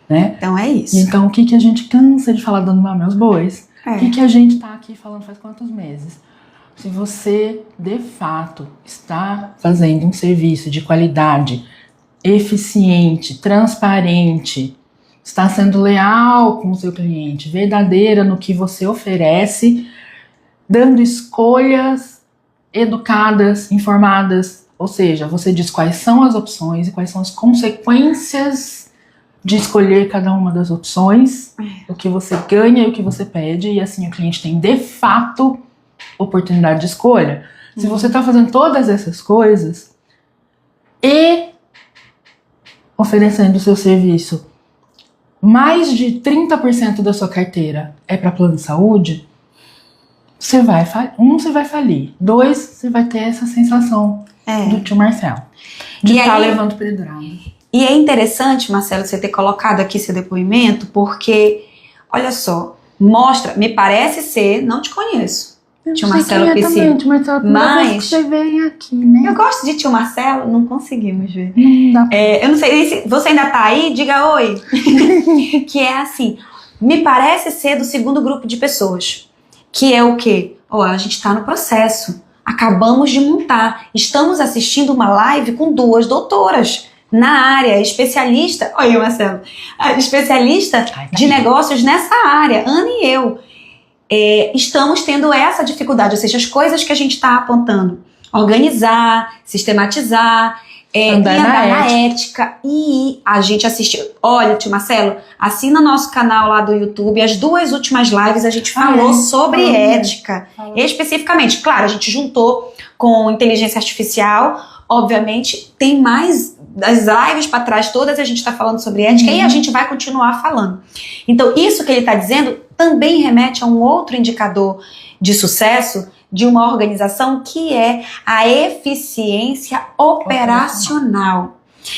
Speaker 2: Né?
Speaker 1: Então é isso.
Speaker 2: Então o que a gente cansa de falar dando nome aos bois? O que a gente tá aqui falando faz quantos meses? Se você, de fato, está fazendo um serviço de qualidade, eficiente, transparente, está sendo leal com o seu cliente, verdadeira no que você oferece, dando escolhas educadas, informadas, ou seja, você diz quais são as opções e quais são as consequências de escolher cada uma das opções, o que você ganha e o que você pede, e assim o cliente tem, de fato, oportunidade de escolha. Se você está fazendo todas essas coisas e oferecendo o seu serviço, mais de 30% da sua carteira é para plano de saúde, você vai falir. 2, você vai ter essa sensação do tio Marcelo de estar levando pedrada.
Speaker 1: E é interessante, Marcelo, você ter colocado aqui seu depoimento, porque, olha só, mostra, me parece ser, não te conheço, tio Marcelo Psi, mas
Speaker 2: você vem aqui, né?
Speaker 1: Eu gosto de tio Marcelo, não conseguimos ver.
Speaker 2: Não dá.
Speaker 1: Eu não sei se você ainda tá aí, diga oi. Que é assim, me parece ser do segundo grupo de pessoas, que é o quê? A gente tá no processo, acabamos de montar, estamos assistindo uma live com 2 doutoras na área, especialista, olha Marcelo, especialista de negócios nessa área, Ana e eu. Estamos tendo essa dificuldade, ou seja, as coisas que a gente está apontando, organizar, sistematizar, andar na ética. E a gente assistiu, olha, tio Marcelo, assina nosso canal lá do YouTube, as 2 últimas lives a gente falou sobre ética, especificamente. Claro, a gente juntou com inteligência artificial, obviamente tem mais das lives para trás, todas a gente está falando sobre ética e a gente vai continuar falando. Então, isso que ele está dizendo também remete a um outro indicador de sucesso de uma organização, que é a eficiência operacional.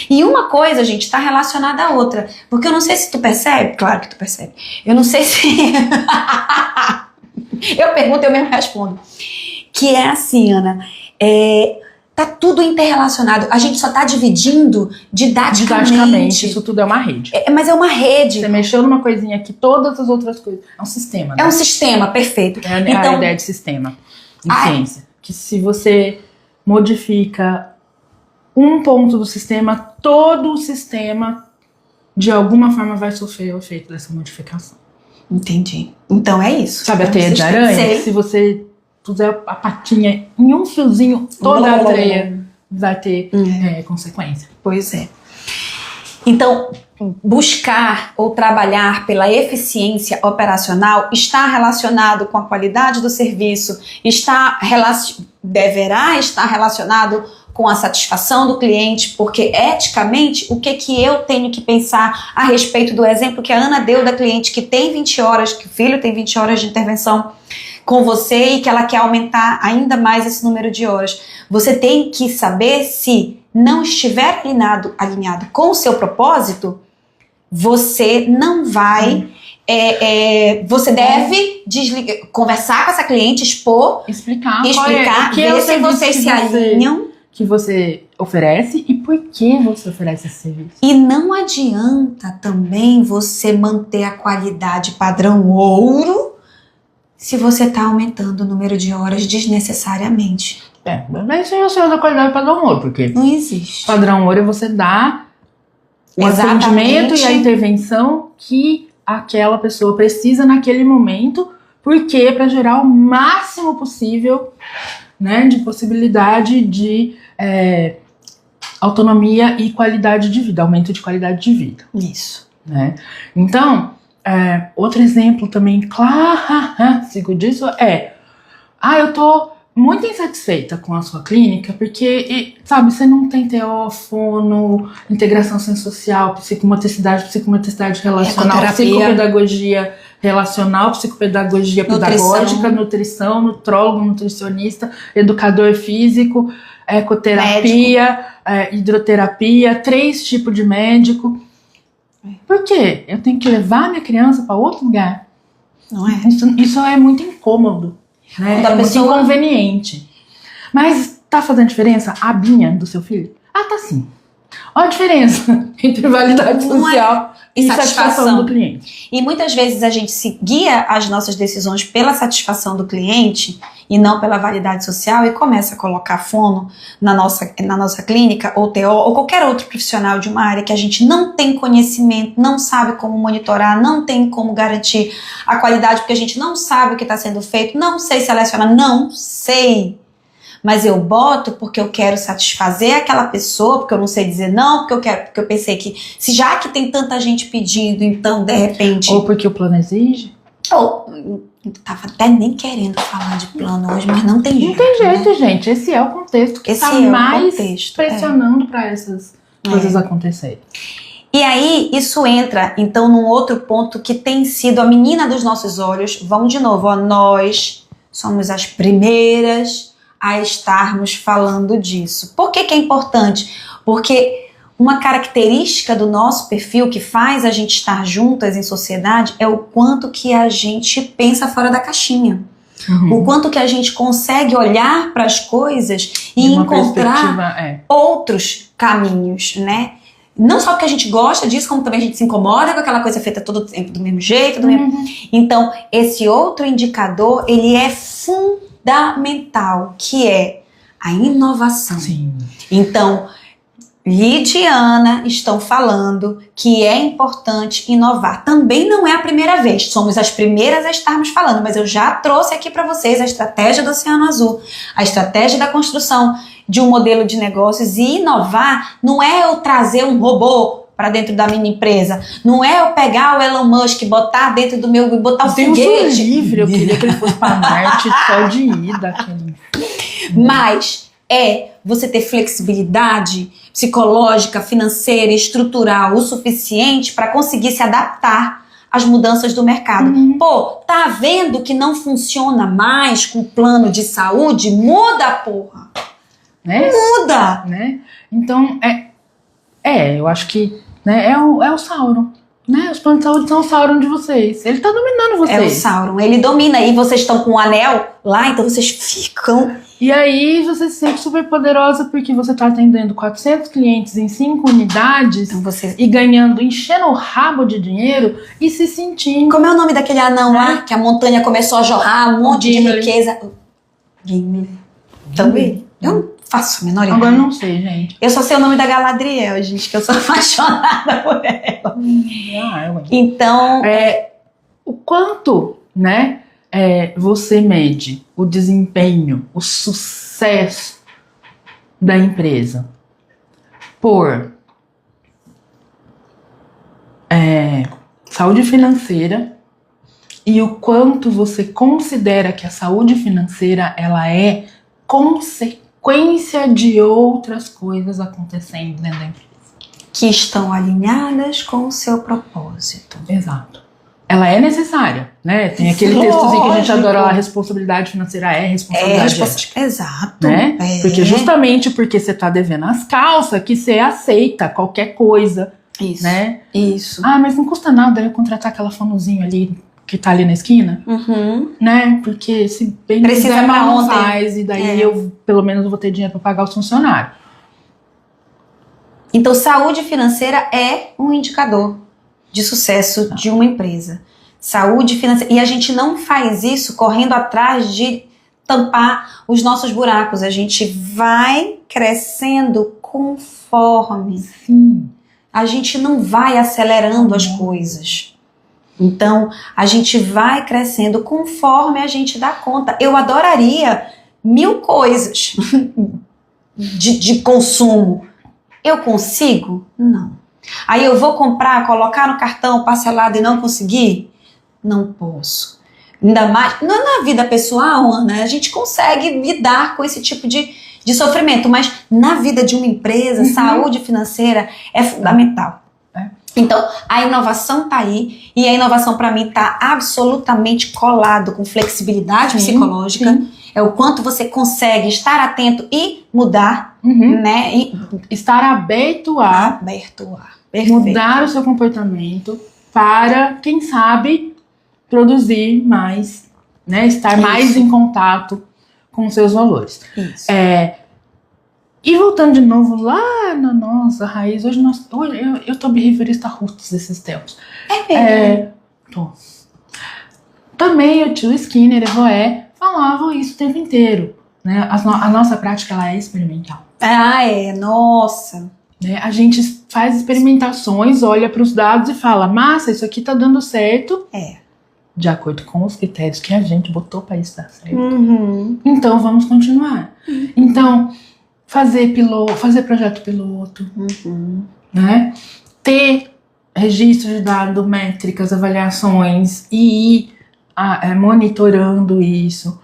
Speaker 1: E uma coisa, gente, está relacionada à outra. Porque eu não sei se tu percebe, claro que tu percebe. Eu não sei se... eu pergunto, eu mesmo respondo. Que é assim, Ana, tá tudo interrelacionado. A gente só tá dividindo didaticamente.
Speaker 2: Isso tudo é uma rede.
Speaker 1: Mas é uma rede.
Speaker 2: Você mexeu numa coisinha aqui, todas as outras coisas. É um sistema, né?
Speaker 1: É um sistema, perfeito.
Speaker 2: Então, a ideia de sistema em ciência. Que se você modifica um ponto do sistema, todo o sistema, de alguma forma, vai sofrer o efeito dessa modificação.
Speaker 1: Entendi. Então é isso.
Speaker 2: Sabe a teia de aranha? Se você puser a patinha em um fiozinho, toda a teia vai ter consequência.
Speaker 1: Pois é. Então, buscar ou trabalhar pela eficiência operacional está relacionado com a qualidade do serviço, deverá estar relacionado com a satisfação do cliente, porque eticamente, o que eu tenho que pensar a respeito do exemplo que a Ana deu da cliente que tem 20 horas, que o filho tem 20 horas de intervenção com você e que ela quer aumentar ainda mais esse número de horas. Você tem que saber se não estiver alinhado com o seu propósito, você não vai... você deve conversar com essa cliente, explicar ver se vocês se alinham.
Speaker 2: Que você oferece e por que você oferece esse serviço.
Speaker 1: E não adianta também você manter a qualidade padrão ouro se você está aumentando o número de horas desnecessariamente.
Speaker 2: Mas isso é o senhor da qualidade padrão ouro, porque
Speaker 1: não existe.
Speaker 2: Padrão ouro é você dar o atendimento e a intervenção que aquela pessoa precisa naquele momento, porque para gerar o máximo possível, né, de possibilidade de autonomia e qualidade de vida, aumento de qualidade de vida.
Speaker 1: Isso.
Speaker 2: Né? Então, outro exemplo também clássico disso eu tô muito insatisfeita com a sua clínica porque, sabe, você não tem TO, fono, integração sensocial, psicomotricidade relacional, psicopedagogia relacional, psicopedagogia pedagógica, nutrição, nutrólogo, nutricionista, educador físico, ecoterapia, hidroterapia, 3 tipos de médico. Por quê? Eu tenho que levar minha criança para outro lugar?
Speaker 1: Não é?
Speaker 2: Isso é muito incômodo. Né? É muito inconveniente. Mas tá fazendo diferença a abinha do seu filho? Tá sim. Olha a diferença entre validade social e satisfação do cliente.
Speaker 1: E muitas vezes a gente se guia as nossas decisões pela satisfação do cliente e não pela validade social e começa a colocar fono na nossa clínica ou TO ou qualquer outro profissional de uma área que a gente não tem conhecimento, não sabe como monitorar, não tem como garantir a qualidade porque a gente não sabe o que está sendo feito, não sei selecionar, não sei. Mas eu boto porque eu quero satisfazer aquela pessoa, porque eu não sei dizer não, porque eu pensei que, já que tem tanta gente pedindo, então de repente...
Speaker 2: Ou porque o plano exige?
Speaker 1: Ou, tava até nem querendo falar de plano hoje, mas não tem jeito.
Speaker 2: Não tem jeito, né, gente? Esse é o contexto que está mais pressionando para essas coisas acontecerem.
Speaker 1: E aí, isso entra, então, num outro ponto que tem sido a menina dos nossos olhos. Vamos de novo, nós somos as primeiras a estarmos falando disso. Por que é importante? Porque uma característica do nosso perfil que faz a gente estar juntas em sociedade é o quanto que a gente pensa fora da caixinha. O quanto que a gente consegue olhar para as coisas e encontrar outros caminhos, né? Não só porque a gente gosta disso, como também a gente se incomoda com aquela coisa feita todo tempo do mesmo jeito. Então, esse outro indicador, ele é fundamental, que é a inovação.
Speaker 2: Sim.
Speaker 1: Então, Lídia e Ana estão falando que é importante inovar. Também não é a primeira vez, somos as primeiras a estarmos falando, mas eu já trouxe aqui para vocês a estratégia do Oceano Azul, a estratégia da construção de um modelo de negócios. E inovar não é eu trazer um robô para dentro da minha empresa, não é eu pegar o Elon Musk, botar dentro do meu, botar o foguete.
Speaker 2: Livre, eu queria que ele fosse para Marte só de ida.
Speaker 1: Mas você ter flexibilidade psicológica, financeira, estrutural o suficiente para conseguir se adaptar às mudanças do mercado. Pô, tá vendo que não funciona mais com o plano de saúde? Muda, porra!
Speaker 2: Né?
Speaker 1: Muda!
Speaker 2: Né? Então, eu acho que, né, é o Sauron. Né? Os planos de saúde são o Sauron de vocês. Ele tá dominando vocês.
Speaker 1: É o Sauron, ele domina. E vocês estão com um anel lá, então vocês ficam...
Speaker 2: E aí você se sente super poderosa porque você tá atendendo 400 clientes em 5 unidades
Speaker 1: então
Speaker 2: e ganhando, enchendo o rabo de dinheiro e se sentindo...
Speaker 1: Como é o nome daquele anão lá? Que a montanha começou a jorrar um monte de riqueza. Gimli. Também. Eu não faço a menor ideia.
Speaker 2: Agora não sei, gente.
Speaker 1: Eu só sei o nome da Galadriel, gente, que eu sou apaixonada por ela. Então...
Speaker 2: o quanto, né, você mede o desempenho, o sucesso da empresa por saúde financeira e o quanto você considera que a saúde financeira ela é consequência sequência de outras coisas acontecendo dentro da empresa.
Speaker 1: Que estão alinhadas com o seu propósito.
Speaker 2: Exato. Ela é necessária, né? Tem aquele textozinho que a gente adora, a responsabilidade financeira é responsabilidade ética.
Speaker 1: Exato.
Speaker 2: Né? Porque justamente porque você tá devendo as calças que você aceita qualquer coisa.
Speaker 1: Isso.
Speaker 2: Né?
Speaker 1: Isso.
Speaker 2: Ah, mas não custa nada eu contratar aquela fonozinho ali que tá ali na esquina, né? Porque se bem
Speaker 1: precisa
Speaker 2: quiser, não
Speaker 1: ontem.
Speaker 2: faz, e daí eu, pelo menos, vou ter dinheiro para pagar os funcionários.
Speaker 1: Então, saúde financeira é um indicador de sucesso de uma empresa. Saúde financeira. E a gente não faz isso correndo atrás de tampar os nossos buracos. A gente vai crescendo conforme.
Speaker 2: Sim.
Speaker 1: A gente não vai acelerando as coisas. Então, a gente vai crescendo conforme a gente dá conta. Eu adoraria 1000 coisas de consumo. Eu consigo? Não. Aí eu vou comprar, colocar no cartão parcelado e não conseguir? Não posso. Ainda mais, não na vida pessoal, Ana, a gente consegue lidar com esse tipo de sofrimento, mas na vida de uma empresa, saúde financeira é fundamental. Então, a inovação tá aí, e a inovação para mim tá absolutamente colado com flexibilidade psicológica. Sim. É o quanto você consegue estar atento e mudar, né? E
Speaker 2: estar aberto a mudar o seu comportamento para, quem sabe, produzir mais, né? Estar mais em contato com os seus valores.
Speaker 1: Isso.
Speaker 2: E voltando de novo lá na nossa raiz, hoje eu tô behaviorista roots esses tempos. Tô. Também o tio Skinner e Roé falavam isso o tempo inteiro, né? A nossa prática, ela é experimental.
Speaker 1: Nossa.
Speaker 2: Né? A gente faz experimentações, olha para os dados e fala, massa, isso aqui tá dando certo. De acordo com os critérios que a gente botou para isso dar certo. Então, vamos continuar. Então, fazer projeto piloto, né? Ter registro de dados, métricas, avaliações e ir monitorando isso.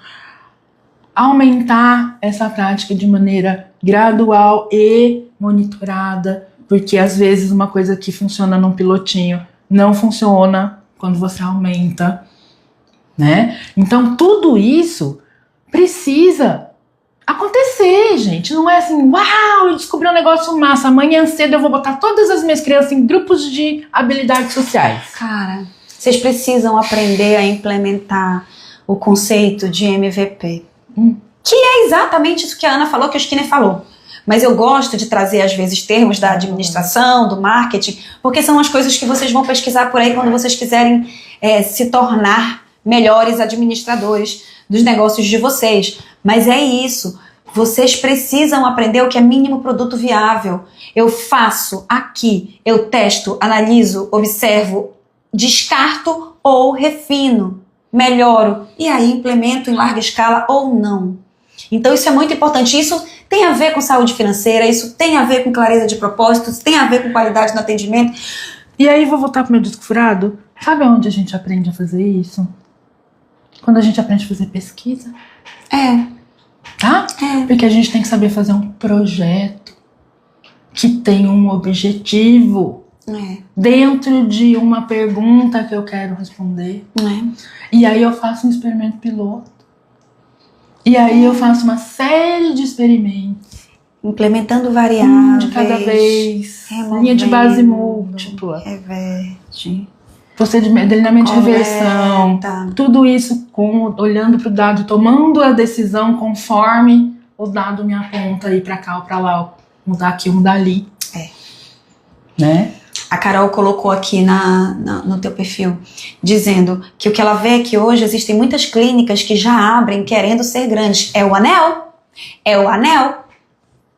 Speaker 2: Aumentar essa prática de maneira gradual e monitorada, porque às vezes uma coisa que funciona num pilotinho não funciona quando você aumenta, né? Então tudo isso precisa acontecer, gente. Não é assim, uau, eu descobri um negócio massa, amanhã cedo eu vou botar todas as minhas crianças em grupos de habilidades sociais.
Speaker 1: Cara, vocês precisam aprender a implementar o conceito de MVP. Que é exatamente isso que a Ana falou, que o Skinner falou. Mas eu gosto de trazer, às vezes, termos da administração, do marketing, porque são as coisas que vocês vão pesquisar por aí quando vocês quiserem se tornar melhores administradores dos negócios de vocês. Mas é isso. Vocês precisam aprender o que é mínimo produto viável. Eu faço aqui, eu testo, analiso, observo, descarto ou refino, melhoro. E aí implemento em larga escala ou não. Então isso é muito importante. Isso tem a ver com saúde financeira, isso tem a ver com clareza de propósitos, tem a ver com qualidade no atendimento.
Speaker 2: E aí vou voltar pro meu disco furado. Sabe onde a gente aprende a fazer isso? Quando a gente aprende a fazer pesquisa. Tá? Porque a gente tem que saber fazer um projeto que tem um objetivo dentro de uma pergunta que eu quero responder. E aí eu faço um experimento piloto. E aí eu faço uma série de experimentos.
Speaker 1: Implementando variáveis.
Speaker 2: De cada vez. Linha de base múltipla.
Speaker 1: Reverte.
Speaker 2: Delineamento de reversão. Tudo isso olhando para o dado, tomando a decisão conforme o dado me aponta ir para cá ou para lá. Mudar aqui ou mudar ali. Né?
Speaker 1: A Carol colocou aqui no teu perfil, dizendo que o que ela vê é que hoje existem muitas clínicas que já abrem querendo ser grandes. É o anel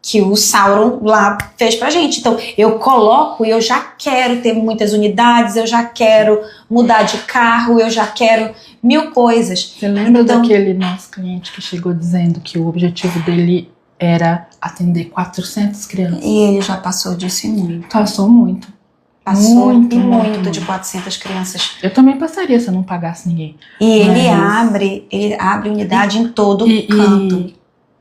Speaker 1: que o Sauron lá fez pra gente. Então, eu coloco e eu já quero ter muitas unidades, eu já quero mudar de carro, eu já quero 1000 coisas.
Speaker 2: Você lembra daquele nosso cliente que chegou dizendo que o objetivo dele era atender 400 crianças?
Speaker 1: E ele já passou disso e muito.
Speaker 2: Passou muito.
Speaker 1: Passou muito de 400 crianças.
Speaker 2: Eu também passaria se eu não pagasse ninguém.
Speaker 1: E ele abre unidade em todo canto.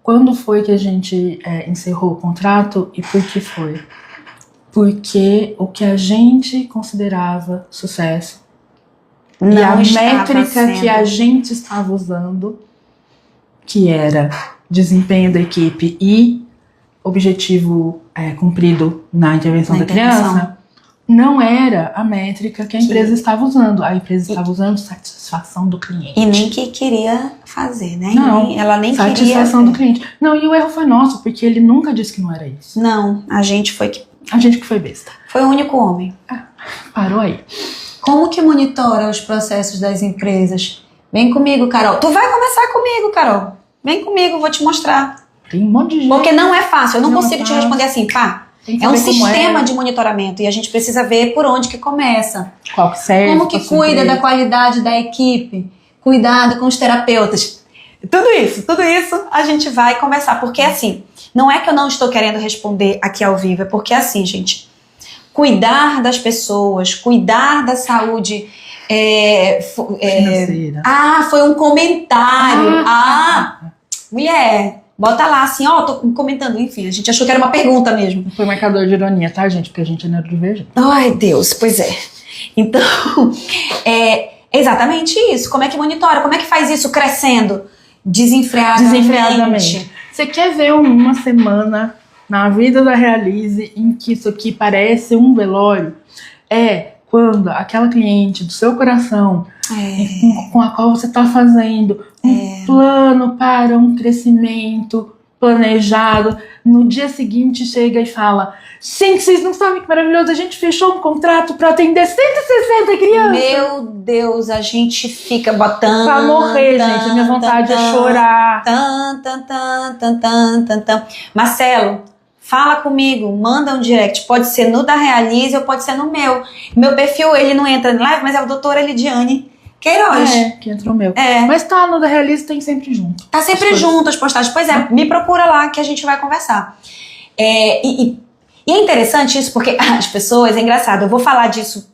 Speaker 2: quando foi que a gente encerrou o contrato e por que foi? Porque o que a gente considerava sucesso e a métrica que a gente estava usando, que era desempenho da equipe e objetivo cumprido na intervenção da criança, não era a métrica que a empresa estava usando. A empresa estava usando satisfação do cliente.
Speaker 1: E nem que queria fazer, né?
Speaker 2: Não,
Speaker 1: ela nem
Speaker 2: satisfação do cliente. Não, e o erro foi nosso, porque ele nunca disse que não era isso.
Speaker 1: Não, a gente que foi besta. Foi o único homem.
Speaker 2: Parou aí.
Speaker 1: Como que monitora os processos das empresas? Vem comigo, Carol. Tu vai começar comigo, Carol. Vem comigo, vou te mostrar.
Speaker 2: Tem um monte de gente.
Speaker 1: Porque não é fácil. Eu não consigo te responder assim, pá. É um sistema de monitoramento e a gente precisa ver por onde que começa.
Speaker 2: Qual que serve?
Speaker 1: Como que cuida da qualidade da equipe? Cuidado com os terapeutas. Tudo isso a gente vai conversar. Porque assim, não é que eu não estou querendo responder aqui ao vivo, é porque assim, gente, cuidar das pessoas, cuidar da saúde
Speaker 2: financeira.
Speaker 1: Foi um comentário. Mulher, bota lá assim, tô comentando. Enfim, a gente achou que era uma pergunta mesmo.
Speaker 2: Foi marcador de ironia, tá, gente? Porque a gente é neurodivergente.
Speaker 1: Ai, Deus, pois é. Então, é exatamente isso. Como é que monitora? Como é que faz isso crescendo? Desenfreadamente.
Speaker 2: Você quer ver uma semana na vida da Realize em que isso aqui parece um velório? É quando aquela cliente do seu coração, com a qual você está fazendo um plano para um crescimento planejado, no dia seguinte chega e fala: gente, vocês não sabem que maravilhoso, a gente fechou um contrato para atender 160 crianças.
Speaker 1: Meu Deus, a gente fica botando
Speaker 2: pra morrer, gente, a minha vontade é chorar.
Speaker 1: Marcelo, fala comigo, manda um direct, pode ser no da Realize ou pode ser no meu. Meu perfil, ele não entra em live, mas é o doutora Elidiane Queiroz.
Speaker 2: Que entra no meu. Mas tá, no da Realize tem sempre junto.
Speaker 1: Tá sempre junto as postagens. Pois é, me procura lá que a gente vai conversar. E é interessante isso porque as pessoas, é engraçado, eu vou falar disso,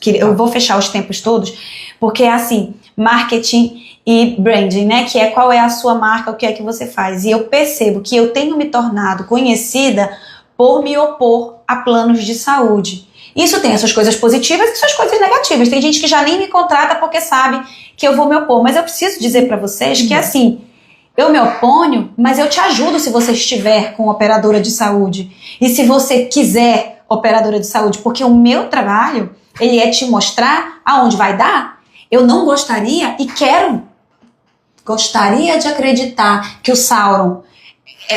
Speaker 1: que eu vou fechar os tempos todos, porque é assim, marketing e branding, né, que é qual é a sua marca, o que é que você faz. E eu percebo que eu tenho me tornado conhecida por me opor a planos de saúde. Isso tem as suas coisas positivas e suas coisas negativas. Tem gente que já nem me contrata porque sabe que eu vou me opor. Mas eu preciso dizer para vocês que assim, eu me oponho, mas eu te ajudo se você estiver com operadora de saúde. E se você quiser operadora de saúde, porque o meu trabalho, ele é te mostrar aonde vai dar. Eu não gostaria e gostaria de acreditar que o Sauron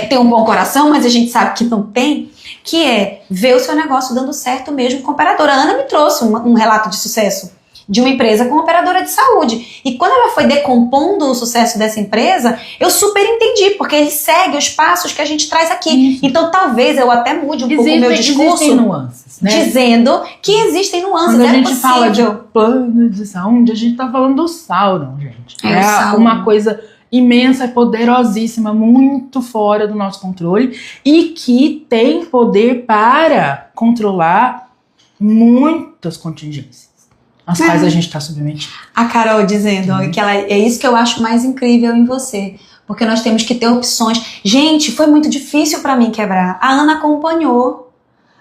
Speaker 1: tem um bom coração, mas a gente sabe que não tem, que é ver o seu negócio dando certo mesmo com a operadora. A Ana me trouxe um relato de sucesso de uma empresa com operadora de saúde. E quando ela foi decompondo o sucesso dessa empresa, eu super entendi, porque ele segue os passos que a gente traz aqui. Isso. Então talvez eu até mude um pouco o meu discurso.
Speaker 2: Existem nuances, né?
Speaker 1: Dizendo que existem nuances.
Speaker 2: Quando a gente fala de plano de saúde, a gente tá falando do Sauron, gente. É Sauron. Uma coisa imensa, poderosíssima, muito fora do nosso controle e que tem poder para controlar muitas contingências às quais a gente está submetido.
Speaker 1: A Carol dizendo que é isso que eu acho mais incrível em você, porque nós temos que ter opções. Gente, foi muito difícil para mim quebrar. A Ana acompanhou.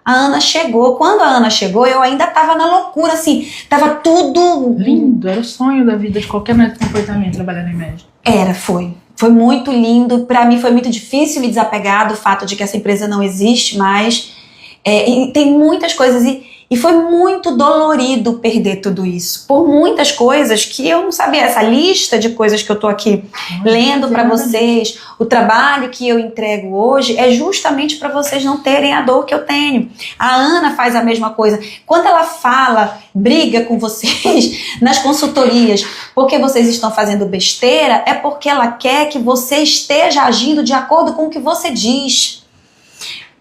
Speaker 1: A Ana chegou. Quando a Ana chegou, eu ainda tava na loucura, assim. Tava tudo
Speaker 2: lindo. Era o sonho da vida de qualquer médico de comportamento trabalhar na Imagine.
Speaker 1: Foi muito lindo. Para mim foi muito difícil me desapegar do fato de que essa empresa não existe mais. E tem muitas coisas. E foi muito dolorido perder tudo isso. Por muitas coisas que eu não sabia. Essa lista de coisas que eu tô aqui lendo para vocês, o trabalho que eu entrego hoje é justamente para vocês não terem a dor que eu tenho. A Ana faz a mesma coisa. Quando ela fala, briga com vocês nas consultorias, porque vocês estão fazendo besteira, é porque ela quer que você esteja agindo de acordo com o que você diz,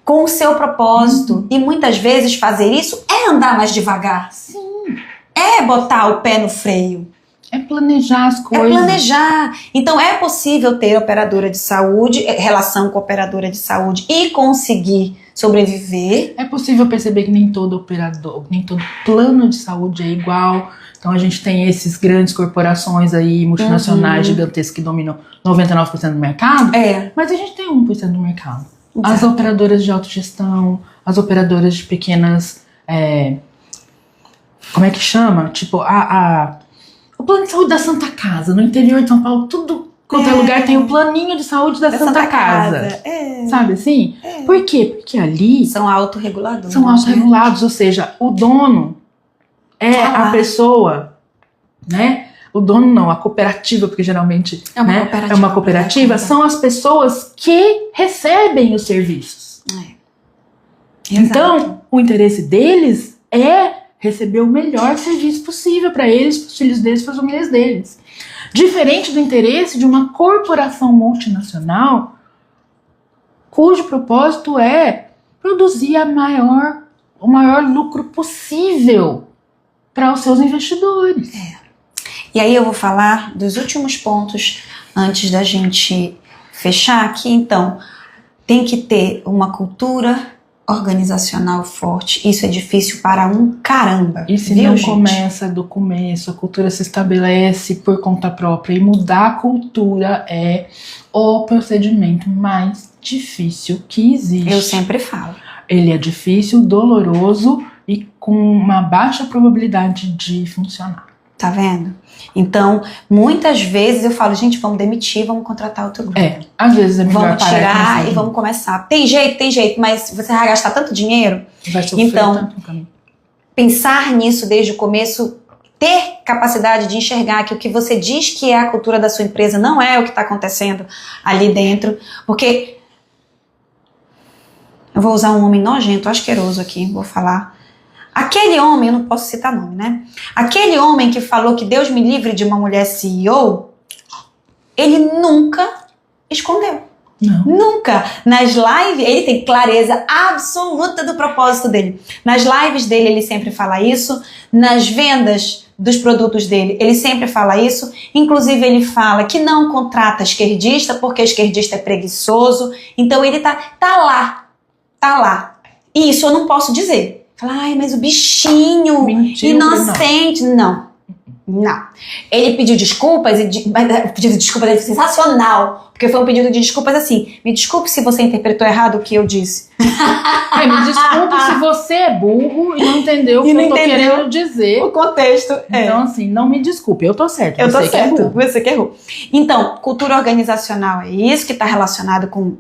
Speaker 1: com o seu propósito. E muitas vezes fazer isso é andar mais devagar.
Speaker 2: Sim.
Speaker 1: É botar o pé no freio.
Speaker 2: É planejar as coisas.
Speaker 1: É planejar. Então é possível ter operadora de saúde, relação com operadora de saúde e conseguir sobreviver.
Speaker 2: É possível perceber que nem todo operador, nem todo plano de saúde é igual. Então a gente tem esses grandes corporações aí, multinacionais gigantescas que dominam 99% do mercado, mas a gente tem 1% do mercado.
Speaker 1: Exato.
Speaker 2: As operadoras de autogestão, as operadoras de pequenas... como é que chama? Tipo, o plano de saúde da Santa Casa, no interior de São Paulo, tudo quanto é lugar tem o planinho de saúde da Santa Casa. Sabe assim? Por quê? Porque ali...
Speaker 1: São autorreguladores.
Speaker 2: São autorregulados, ou seja, o dono é a pessoa, né? O dono não, a cooperativa, porque geralmente é uma cooperativa, são as pessoas que recebem os serviços. Então, o interesse deles é receber o melhor serviço possível para eles, para os filhos deles, para as famílias deles. Diferente do interesse de uma corporação multinacional, cujo propósito é produzir o maior lucro possível para os seus investidores.
Speaker 1: E aí eu vou falar dos últimos pontos antes da gente fechar aqui. Então, tem que ter uma cultura organizacional forte. Isso é difícil para um caramba.
Speaker 2: E se não começa do começo, a cultura se estabelece por conta própria. E mudar a cultura é o procedimento mais difícil que existe.
Speaker 1: Eu sempre falo.
Speaker 2: Ele é difícil, doloroso e com uma baixa probabilidade de funcionar.
Speaker 1: Tá vendo? Então, muitas vezes eu falo, gente, vamos demitir, vamos contratar outro grupo.
Speaker 2: Às vezes é melhor
Speaker 1: vamos tirar e vamos começar. Tem jeito, mas você vai gastar tanto dinheiro.
Speaker 2: Vai sofrer
Speaker 1: então,
Speaker 2: tanto no caminho.
Speaker 1: Pensar nisso desde o começo, ter capacidade de enxergar que o que você diz que é a cultura da sua empresa não é o que está acontecendo ali dentro, porque eu vou usar um homem nojento, asqueroso aqui, vou falar. Aquele homem, eu não posso citar nome, né? Aquele homem que falou que Deus me livre de uma mulher CEO, ele nunca escondeu.
Speaker 2: Não.
Speaker 1: Nunca. Nas lives, ele tem clareza absoluta do propósito dele. Nas lives dele, ele sempre fala isso. Nas vendas dos produtos dele, ele sempre fala isso. Inclusive, ele fala que não contrata esquerdista, porque esquerdista é preguiçoso. Então, ele tá lá. E isso eu não posso dizer. Fala, ai, mas o bichinho,
Speaker 2: mentiu,
Speaker 1: inocente. Não. Ele pediu desculpas, o pedido de desculpas dele foi sensacional, porque foi um pedido de desculpas assim, me desculpe se você interpretou errado o que eu disse.
Speaker 2: Me desculpe se você é burro e não entendeu o que eu tô querendo dizer.
Speaker 1: O contexto.
Speaker 2: Então, assim, não me desculpe, eu tô certo.
Speaker 1: Eu tô certo, você que errou. Então, cultura organizacional é isso que está relacionado com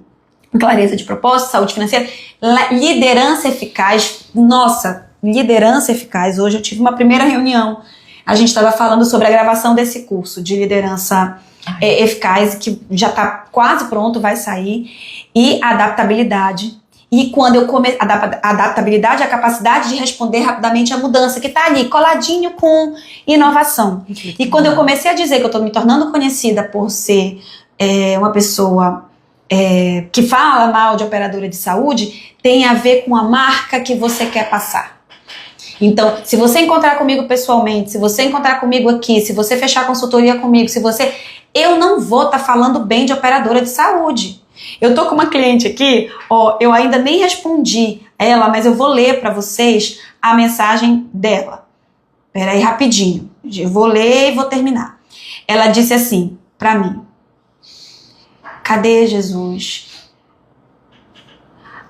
Speaker 1: clareza de propósito, saúde financeira, liderança eficaz. Nossa, liderança eficaz. Hoje eu tive uma primeira reunião. A gente estava falando sobre a gravação desse curso de liderança eficaz, que já está quase pronto, vai sair. E adaptabilidade. E quando eu comecei, adaptabilidade é a capacidade de responder rapidamente à mudança, que está ali, coladinho com inovação. E quando eu comecei a dizer que eu estou me tornando conhecida por ser uma pessoa que fala mal de operadora de saúde, tem a ver com a marca que você quer passar. Então, se você encontrar comigo pessoalmente, se você encontrar comigo aqui, se você fechar consultoria comigo, eu não vou estar falando bem de operadora de saúde. Eu tô com uma cliente aqui, eu ainda nem respondi ela, mas eu vou ler para vocês a mensagem dela. Peraí, rapidinho. Eu vou ler e vou terminar. Ela disse assim para mim: cadê Jesus?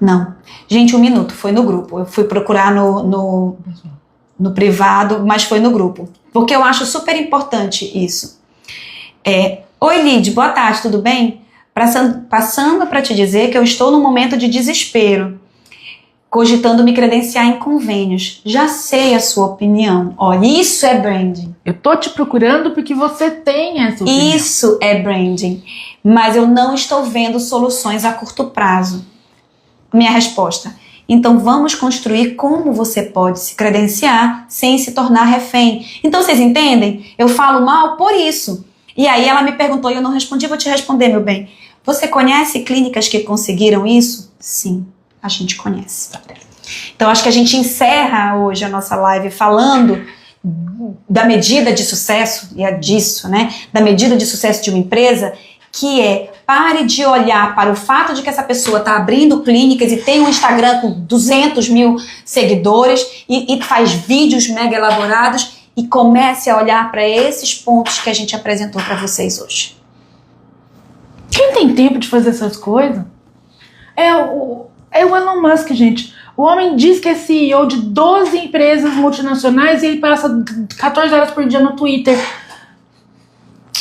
Speaker 1: Não. Gente, 1 minuto. Foi no grupo. Eu fui procurar no privado, mas foi no grupo. Porque eu acho super importante isso. Oi, Lid, boa tarde, tudo bem? Passando para te dizer que eu estou num momento de desespero, cogitando me credenciar em convênios. Já sei a sua opinião. Olha, isso é branding.
Speaker 2: Eu tô te procurando porque você tem essa opinião.
Speaker 1: Isso é branding. Mas eu não estou vendo soluções a curto prazo. Minha resposta: então vamos construir como você pode se credenciar sem se tornar refém. Então vocês entendem? Eu falo mal por isso. E aí ela me perguntou e eu não respondi, vou te responder, meu bem. Você conhece clínicas que conseguiram isso? Sim, a gente conhece. Então acho que a gente encerra hoje a nossa live falando da medida de sucesso, e é disso, né? Da medida de sucesso de uma empresa, que é: pare de olhar para o fato de que essa pessoa está abrindo clínicas e tem um Instagram com 200 mil seguidores e faz vídeos mega elaborados, e comece a olhar para esses pontos que a gente apresentou para vocês hoje.
Speaker 2: Quem tem tempo de fazer essas coisas é o Elon Musk, gente. O homem diz que é CEO de 12 empresas multinacionais e ele passa 14 horas por dia no Twitter.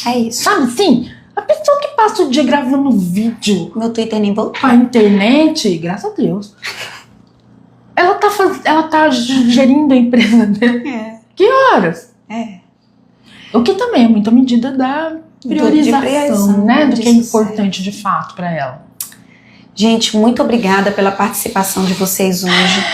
Speaker 1: É isso.
Speaker 2: Sabe assim? A pessoa que passa o dia gravando vídeo
Speaker 1: Meu Twitter nem voltou.
Speaker 2: pra internet, graças a Deus, ela tá gerindo a empresa dela.
Speaker 1: É.
Speaker 2: Que horas?
Speaker 1: É.
Speaker 2: O que também é muita medida da priorização, né? Do que é importante de fato pra ela.
Speaker 1: Gente, muito obrigada pela participação de vocês hoje.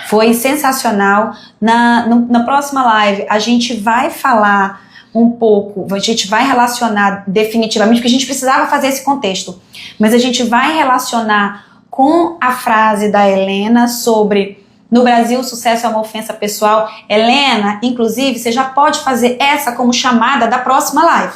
Speaker 1: Foi sensacional. Na próxima live, a gente vai falar um pouco, a gente vai relacionar definitivamente, porque a gente precisava fazer esse contexto, mas a gente vai relacionar com a frase da Helena sobre: no Brasil, o sucesso é uma ofensa pessoal. Helena, inclusive, você já pode fazer essa como chamada da próxima live,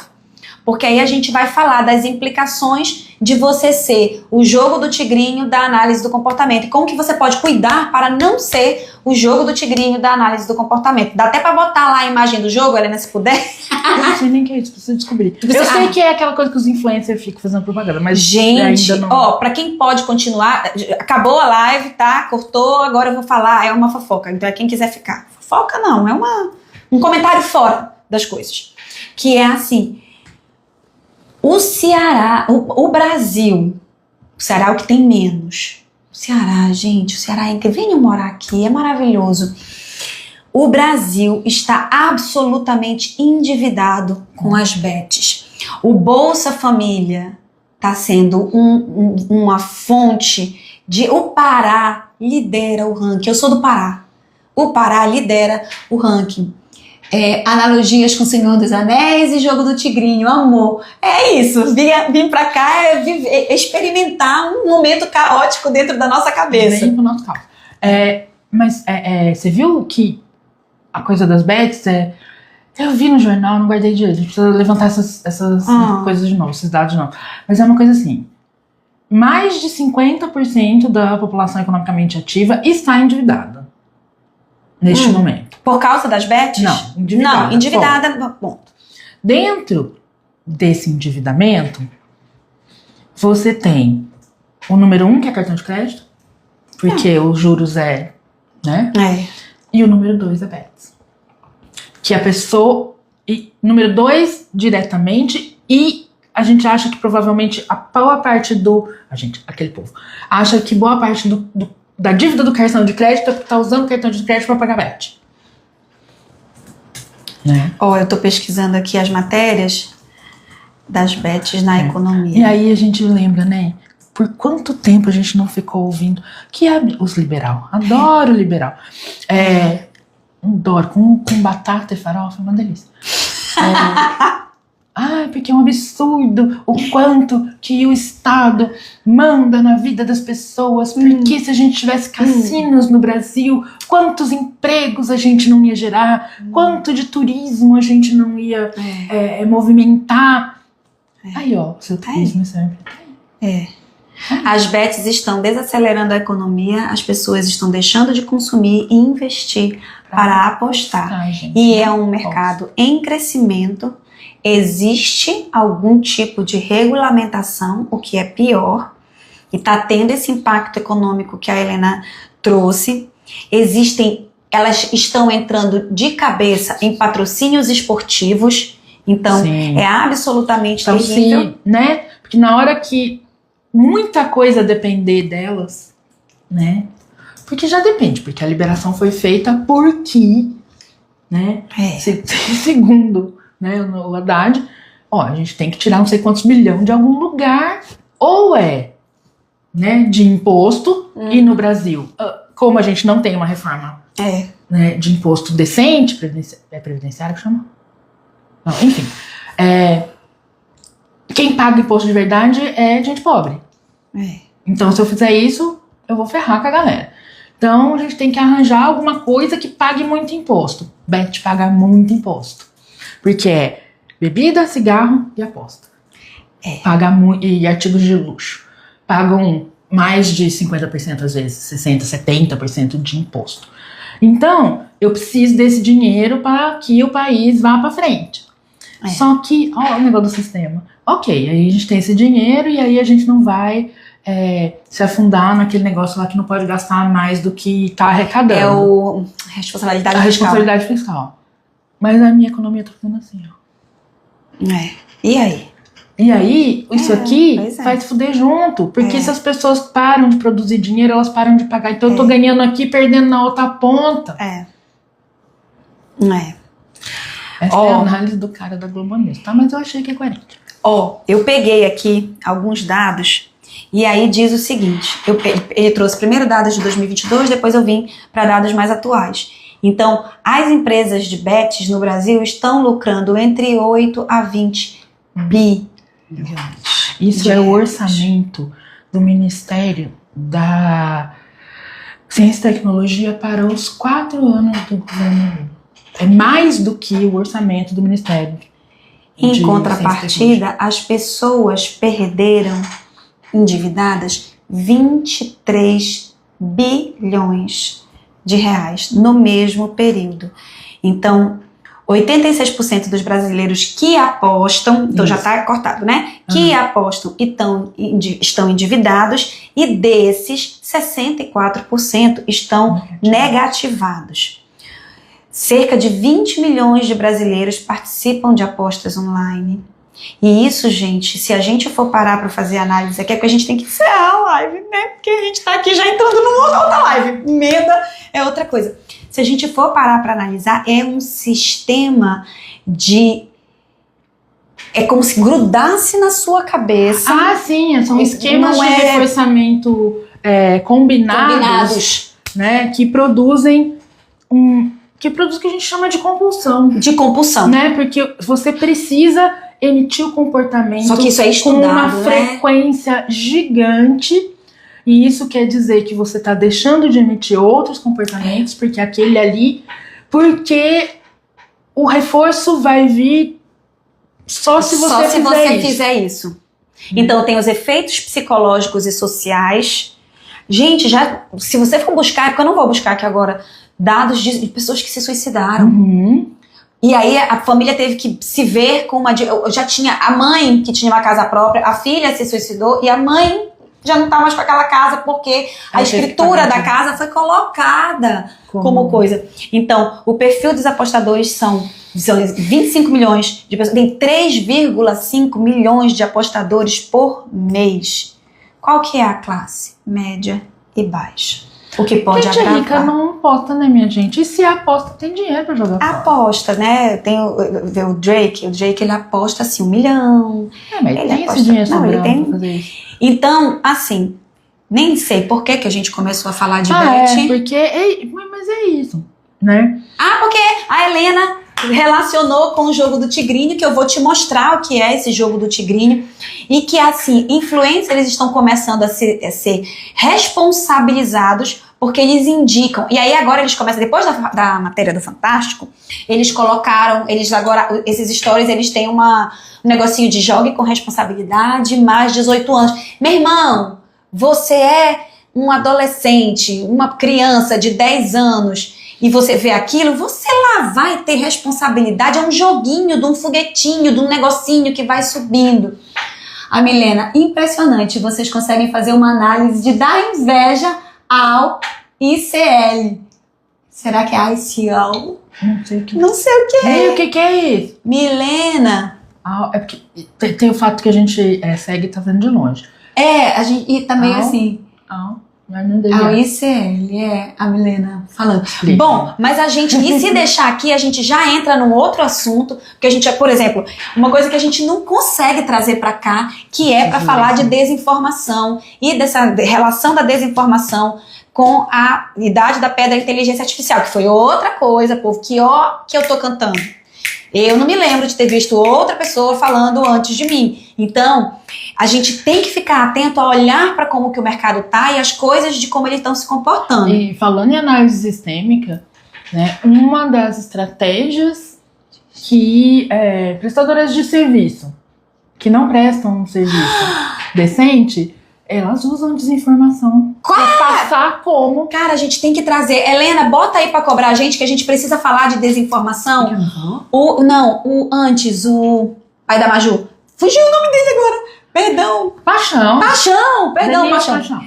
Speaker 1: porque aí a gente vai falar das implicações de você ser o jogo do tigrinho da análise do comportamento e como que você pode cuidar para não ser o jogo do tigrinho da análise do comportamento. Dá até para botar lá a imagem do jogo, Helena, se puder.
Speaker 2: Eu não sei nem que é isso, preciso descobrir. Eu sei que é aquela coisa que os influencers ficam fazendo propaganda, mas
Speaker 1: gente,
Speaker 2: ainda não...
Speaker 1: ó, pra quem pode continuar, acabou a live, tá? Cortou, agora eu vou falar, é uma fofoca, então é quem quiser ficar. Fofoca não, é um comentário fora das coisas. Que é assim: o Ceará, o Brasil, o Ceará é o que tem menos. O Ceará, gente, o Ceará é incrível. Venham morar aqui, é maravilhoso. O Brasil está absolutamente endividado com as bets. O Bolsa Família está sendo uma fonte de... O Pará lidera o ranking. Eu sou do Pará. O Pará lidera o ranking. Analogias com o Senhor dos Anéis e Jogo do Tigrinho, amor. É isso, vim pra cá experimentar um momento caótico dentro da nossa cabeça.
Speaker 2: Bem pro nosso caos. Mas você viu que a coisa das bets eu vi no jornal, não guardei direito. A gente precisa levantar essas coisas de novo, esses dados de novo. Mas é uma coisa assim: mais de 50% da população economicamente ativa está endividada neste momento.
Speaker 1: Por causa das bets?
Speaker 2: Não, endividada.
Speaker 1: Não, endividada, ponto.
Speaker 2: Dentro desse endividamento, você tem o número 1, que é cartão de crédito, porque os juros né? E o número 2 é bets. Que a pessoa... E número 2, diretamente, e a gente acha que provavelmente a boa parte aquele povo, acha que boa parte da dívida do cartão de crédito é porque tá usando o cartão de crédito para pagar bet. Né?
Speaker 1: Eu tô pesquisando aqui as matérias das bets na economia.
Speaker 2: E aí a gente lembra, né? Por quanto tempo a gente não ficou ouvindo que os liberal, adoro liberal, adoro, com batata e farofa, é uma delícia. Porque é um absurdo o quanto que o Estado manda na vida das pessoas, porque se a gente tivesse cassinos no Brasil, quantos empregos a gente não ia gerar, quanto de turismo a gente não ia movimentar. Aí, ó, seu turismo serve.
Speaker 1: As bets estão desacelerando a economia, as pessoas estão deixando de consumir e investir para apostar. E é um mercado em crescimento. Existe algum tipo de regulamentação, o que é pior, e está tendo esse impacto econômico que a Helena trouxe. Elas estão entrando de cabeça em patrocínios esportivos, então é absolutamente terrível.
Speaker 2: Né? Porque na hora que muita coisa depender delas, né? Porque já depende, porque a liberação foi feita porque, né? Segundo, né, o Haddad, a gente tem que tirar não sei quantos bilhões de algum lugar, ou né, de imposto, e no Brasil, como a gente não tem uma reforma né, de imposto decente, previdenciário que chama? Não, enfim, quem paga imposto de verdade é gente pobre. Então, se eu fizer isso, eu vou ferrar com a galera. Então, a gente tem que arranjar alguma coisa que pague muito imposto. Bet paga muito imposto. Porque é bebida, cigarro e aposta. Paga muito, e artigos de luxo. Pagam mais de 50%, às vezes, 60%, 70% de imposto. Então, eu preciso desse dinheiro para que o país vá para frente. Só que, ó, o negócio do sistema. Ok, aí a gente tem esse dinheiro e aí a gente não vai se afundar naquele negócio lá que não pode gastar mais do que está arrecadando.
Speaker 1: A responsabilidade
Speaker 2: a
Speaker 1: fiscal.
Speaker 2: Responsabilidade fiscal. Mas a minha economia tá ficando assim, ó.
Speaker 1: E aí?
Speaker 2: E aí, isso aqui vai se fuder junto. Porque se as pessoas param de produzir dinheiro, elas param de pagar. Então eu tô ganhando aqui, perdendo na outra ponta. Essa é a análise do cara da Globo News, tá? Mas eu achei que é coerente.
Speaker 1: Eu peguei aqui alguns dados e aí diz o seguinte, ele trouxe primeiro dados de 2022, depois eu vim para dados mais atuais. Então, as empresas de bets no Brasil estão lucrando entre 8 a 20 bilhões.
Speaker 2: Isso é o orçamento do Ministério da Ciência e Tecnologia para os 4 anos do governo Lula. É mais do que o orçamento do Ministério.
Speaker 1: Em contrapartida, as pessoas perderam, endividadas, 23 bilhões de reais no mesmo período. Então, 86% dos brasileiros que apostam, então já está cortado, né? Que apostam e estão endividados, e desses, 64% estão negativados. Cerca de 20 milhões de brasileiros participam de apostas online. E isso, gente, se a gente for parar para fazer análise aqui, é que a gente tem que encerrar a live, né? Porque a gente tá aqui já entrando numa outra live. Meda é outra coisa. Se a gente for parar para analisar, é um sistema de... É como se grudasse na sua cabeça.
Speaker 2: Ah, sim, são esquemas de reforçamento combinados, né? Que produzem que produz o que a gente chama de compulsão.
Speaker 1: De compulsão.
Speaker 2: Né? Porque você precisa emitir o comportamento
Speaker 1: Só que isso é estudado,
Speaker 2: com uma frequência gigante. E isso quer dizer que você está deixando de emitir outros comportamentos, porque aquele ali... Porque o reforço vai vir só se você
Speaker 1: fizer isso. Então tem os efeitos psicológicos e sociais. Gente, se você for buscar, porque eu não vou buscar aqui agora... dados de pessoas que se suicidaram. E aí a família teve que se ver com uma... Já tinha a mãe que tinha uma casa própria, a filha se suicidou e a mãe já não tá mais com aquela casa porque a escritura da casa foi colocada como coisa. Então, o perfil dos apostadores são 25 milhões de pessoas. Tem 3,5 milhões de apostadores por mês. Qual que é a classe? Média e baixa. O que pode agravar.
Speaker 2: Gente rica não aposta, né, minha gente? E se aposta, tem dinheiro pra jogar fora.
Speaker 1: Aposta, né? Tem o Drake. O Drake, ele aposta assim 1 milhão.
Speaker 2: Mas ele tem esse dinheiro sobrando pra fazer isso.
Speaker 1: Então, assim, nem sei por que a gente começou a falar de bet.
Speaker 2: Mas é isso, né?
Speaker 1: Porque a Helena relacionou com o jogo do tigrinho, que eu vou te mostrar o que é esse jogo do tigrinho, e que, assim, influencers, eles estão começando a ser responsabilizados, porque eles indicam, e aí agora eles começam, depois da matéria do Fantástico, eles colocaram, esses stories, eles têm um negocinho de jogue com responsabilidade, mais 18 anos. Meu irmão, você é um adolescente, uma criança de 10 anos, e você vê aquilo, você lá vai ter responsabilidade. É um joguinho, de um foguetinho, de um negocinho que vai subindo. A Milena, impressionante. Vocês conseguem fazer uma análise de dar inveja ao ICL. Será que é ICL?
Speaker 2: Não sei o que.
Speaker 1: Não sei o que é.
Speaker 2: E o que é isso?
Speaker 1: Milena.
Speaker 2: É porque tem o fato que a gente segue e tá vendo de longe.
Speaker 1: A gente, e também assim... O ICL, a Milena falando.
Speaker 2: Explica.
Speaker 1: Bom, mas a gente, e se deixar aqui, a gente já entra num outro assunto, porque a gente, por exemplo, uma coisa que a gente não consegue trazer pra cá, que é pra falar de desinformação e dessa relação da desinformação com a idade da pedra da inteligência artificial, que foi outra coisa, povo, que eu tô cantando. Eu não me lembro de ter visto outra pessoa falando antes de mim. Então, a gente tem que ficar atento a olhar para como que o mercado tá e as coisas de como eles estão se comportando.
Speaker 2: E falando em análise sistêmica, né, uma das estratégias que prestadoras de serviço que não prestam um serviço decente, elas usam desinformação pra passar como...
Speaker 1: Cara, a gente tem que trazer. Helena, bota aí pra cobrar a gente, que a gente precisa falar de desinformação. O pai da Maju. Fugiu o nome dele agora. Perdão.
Speaker 2: Paixão.
Speaker 1: Perdão,
Speaker 2: Danilo
Speaker 1: Paixão.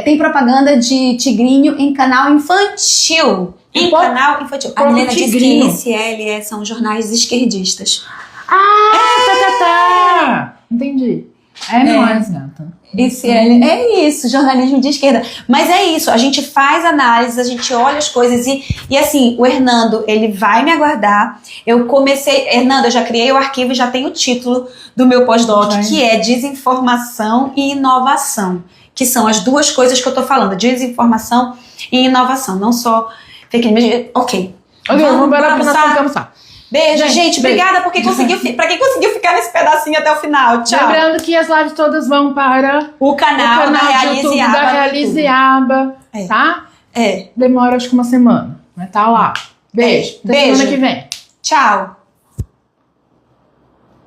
Speaker 1: Tem propaganda de tigrinho em canal infantil. Canal infantil. A Helena disse que ICL são jornais esquerdistas.
Speaker 2: Tá. Entendi. Nóis, gata.
Speaker 1: ICL é isso, jornalismo de esquerda. Mas é isso, a gente faz análise, a gente olha as coisas e assim, o Hernando, ele vai me aguardar. Hernando, eu já criei o arquivo e já tenho o título do meu pós-doc, que é Desinformação e Inovação. Que são as duas coisas que eu tô falando, desinformação e inovação, não só fake news. Ok,
Speaker 2: vamos almoçar.
Speaker 1: Beijo, gente. Obrigada pra quem conseguiu ficar nesse pedacinho até o final. Tchau.
Speaker 2: Lembrando que as lives todas vão para
Speaker 1: o canal da
Speaker 2: Realize Aba, tá? Demora acho que uma semana, mas tá lá. Beijo. Até semana que vem.
Speaker 1: Tchau.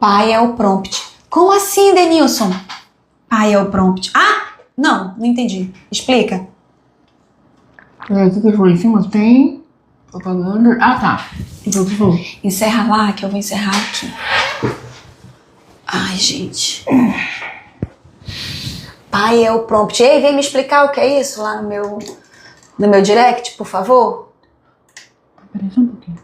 Speaker 1: Pai é o prompt. Como assim, Denilson? Pai é o prompt. Não entendi. Explica.
Speaker 2: O que foi em cima? Tem propaganda. Tá.
Speaker 1: Encerra lá, que eu vou encerrar aqui. Ai, gente. Pai é o prompt. Ei, vem me explicar o que é isso lá no meu direct, por favor.
Speaker 2: Peraí só um pouquinho.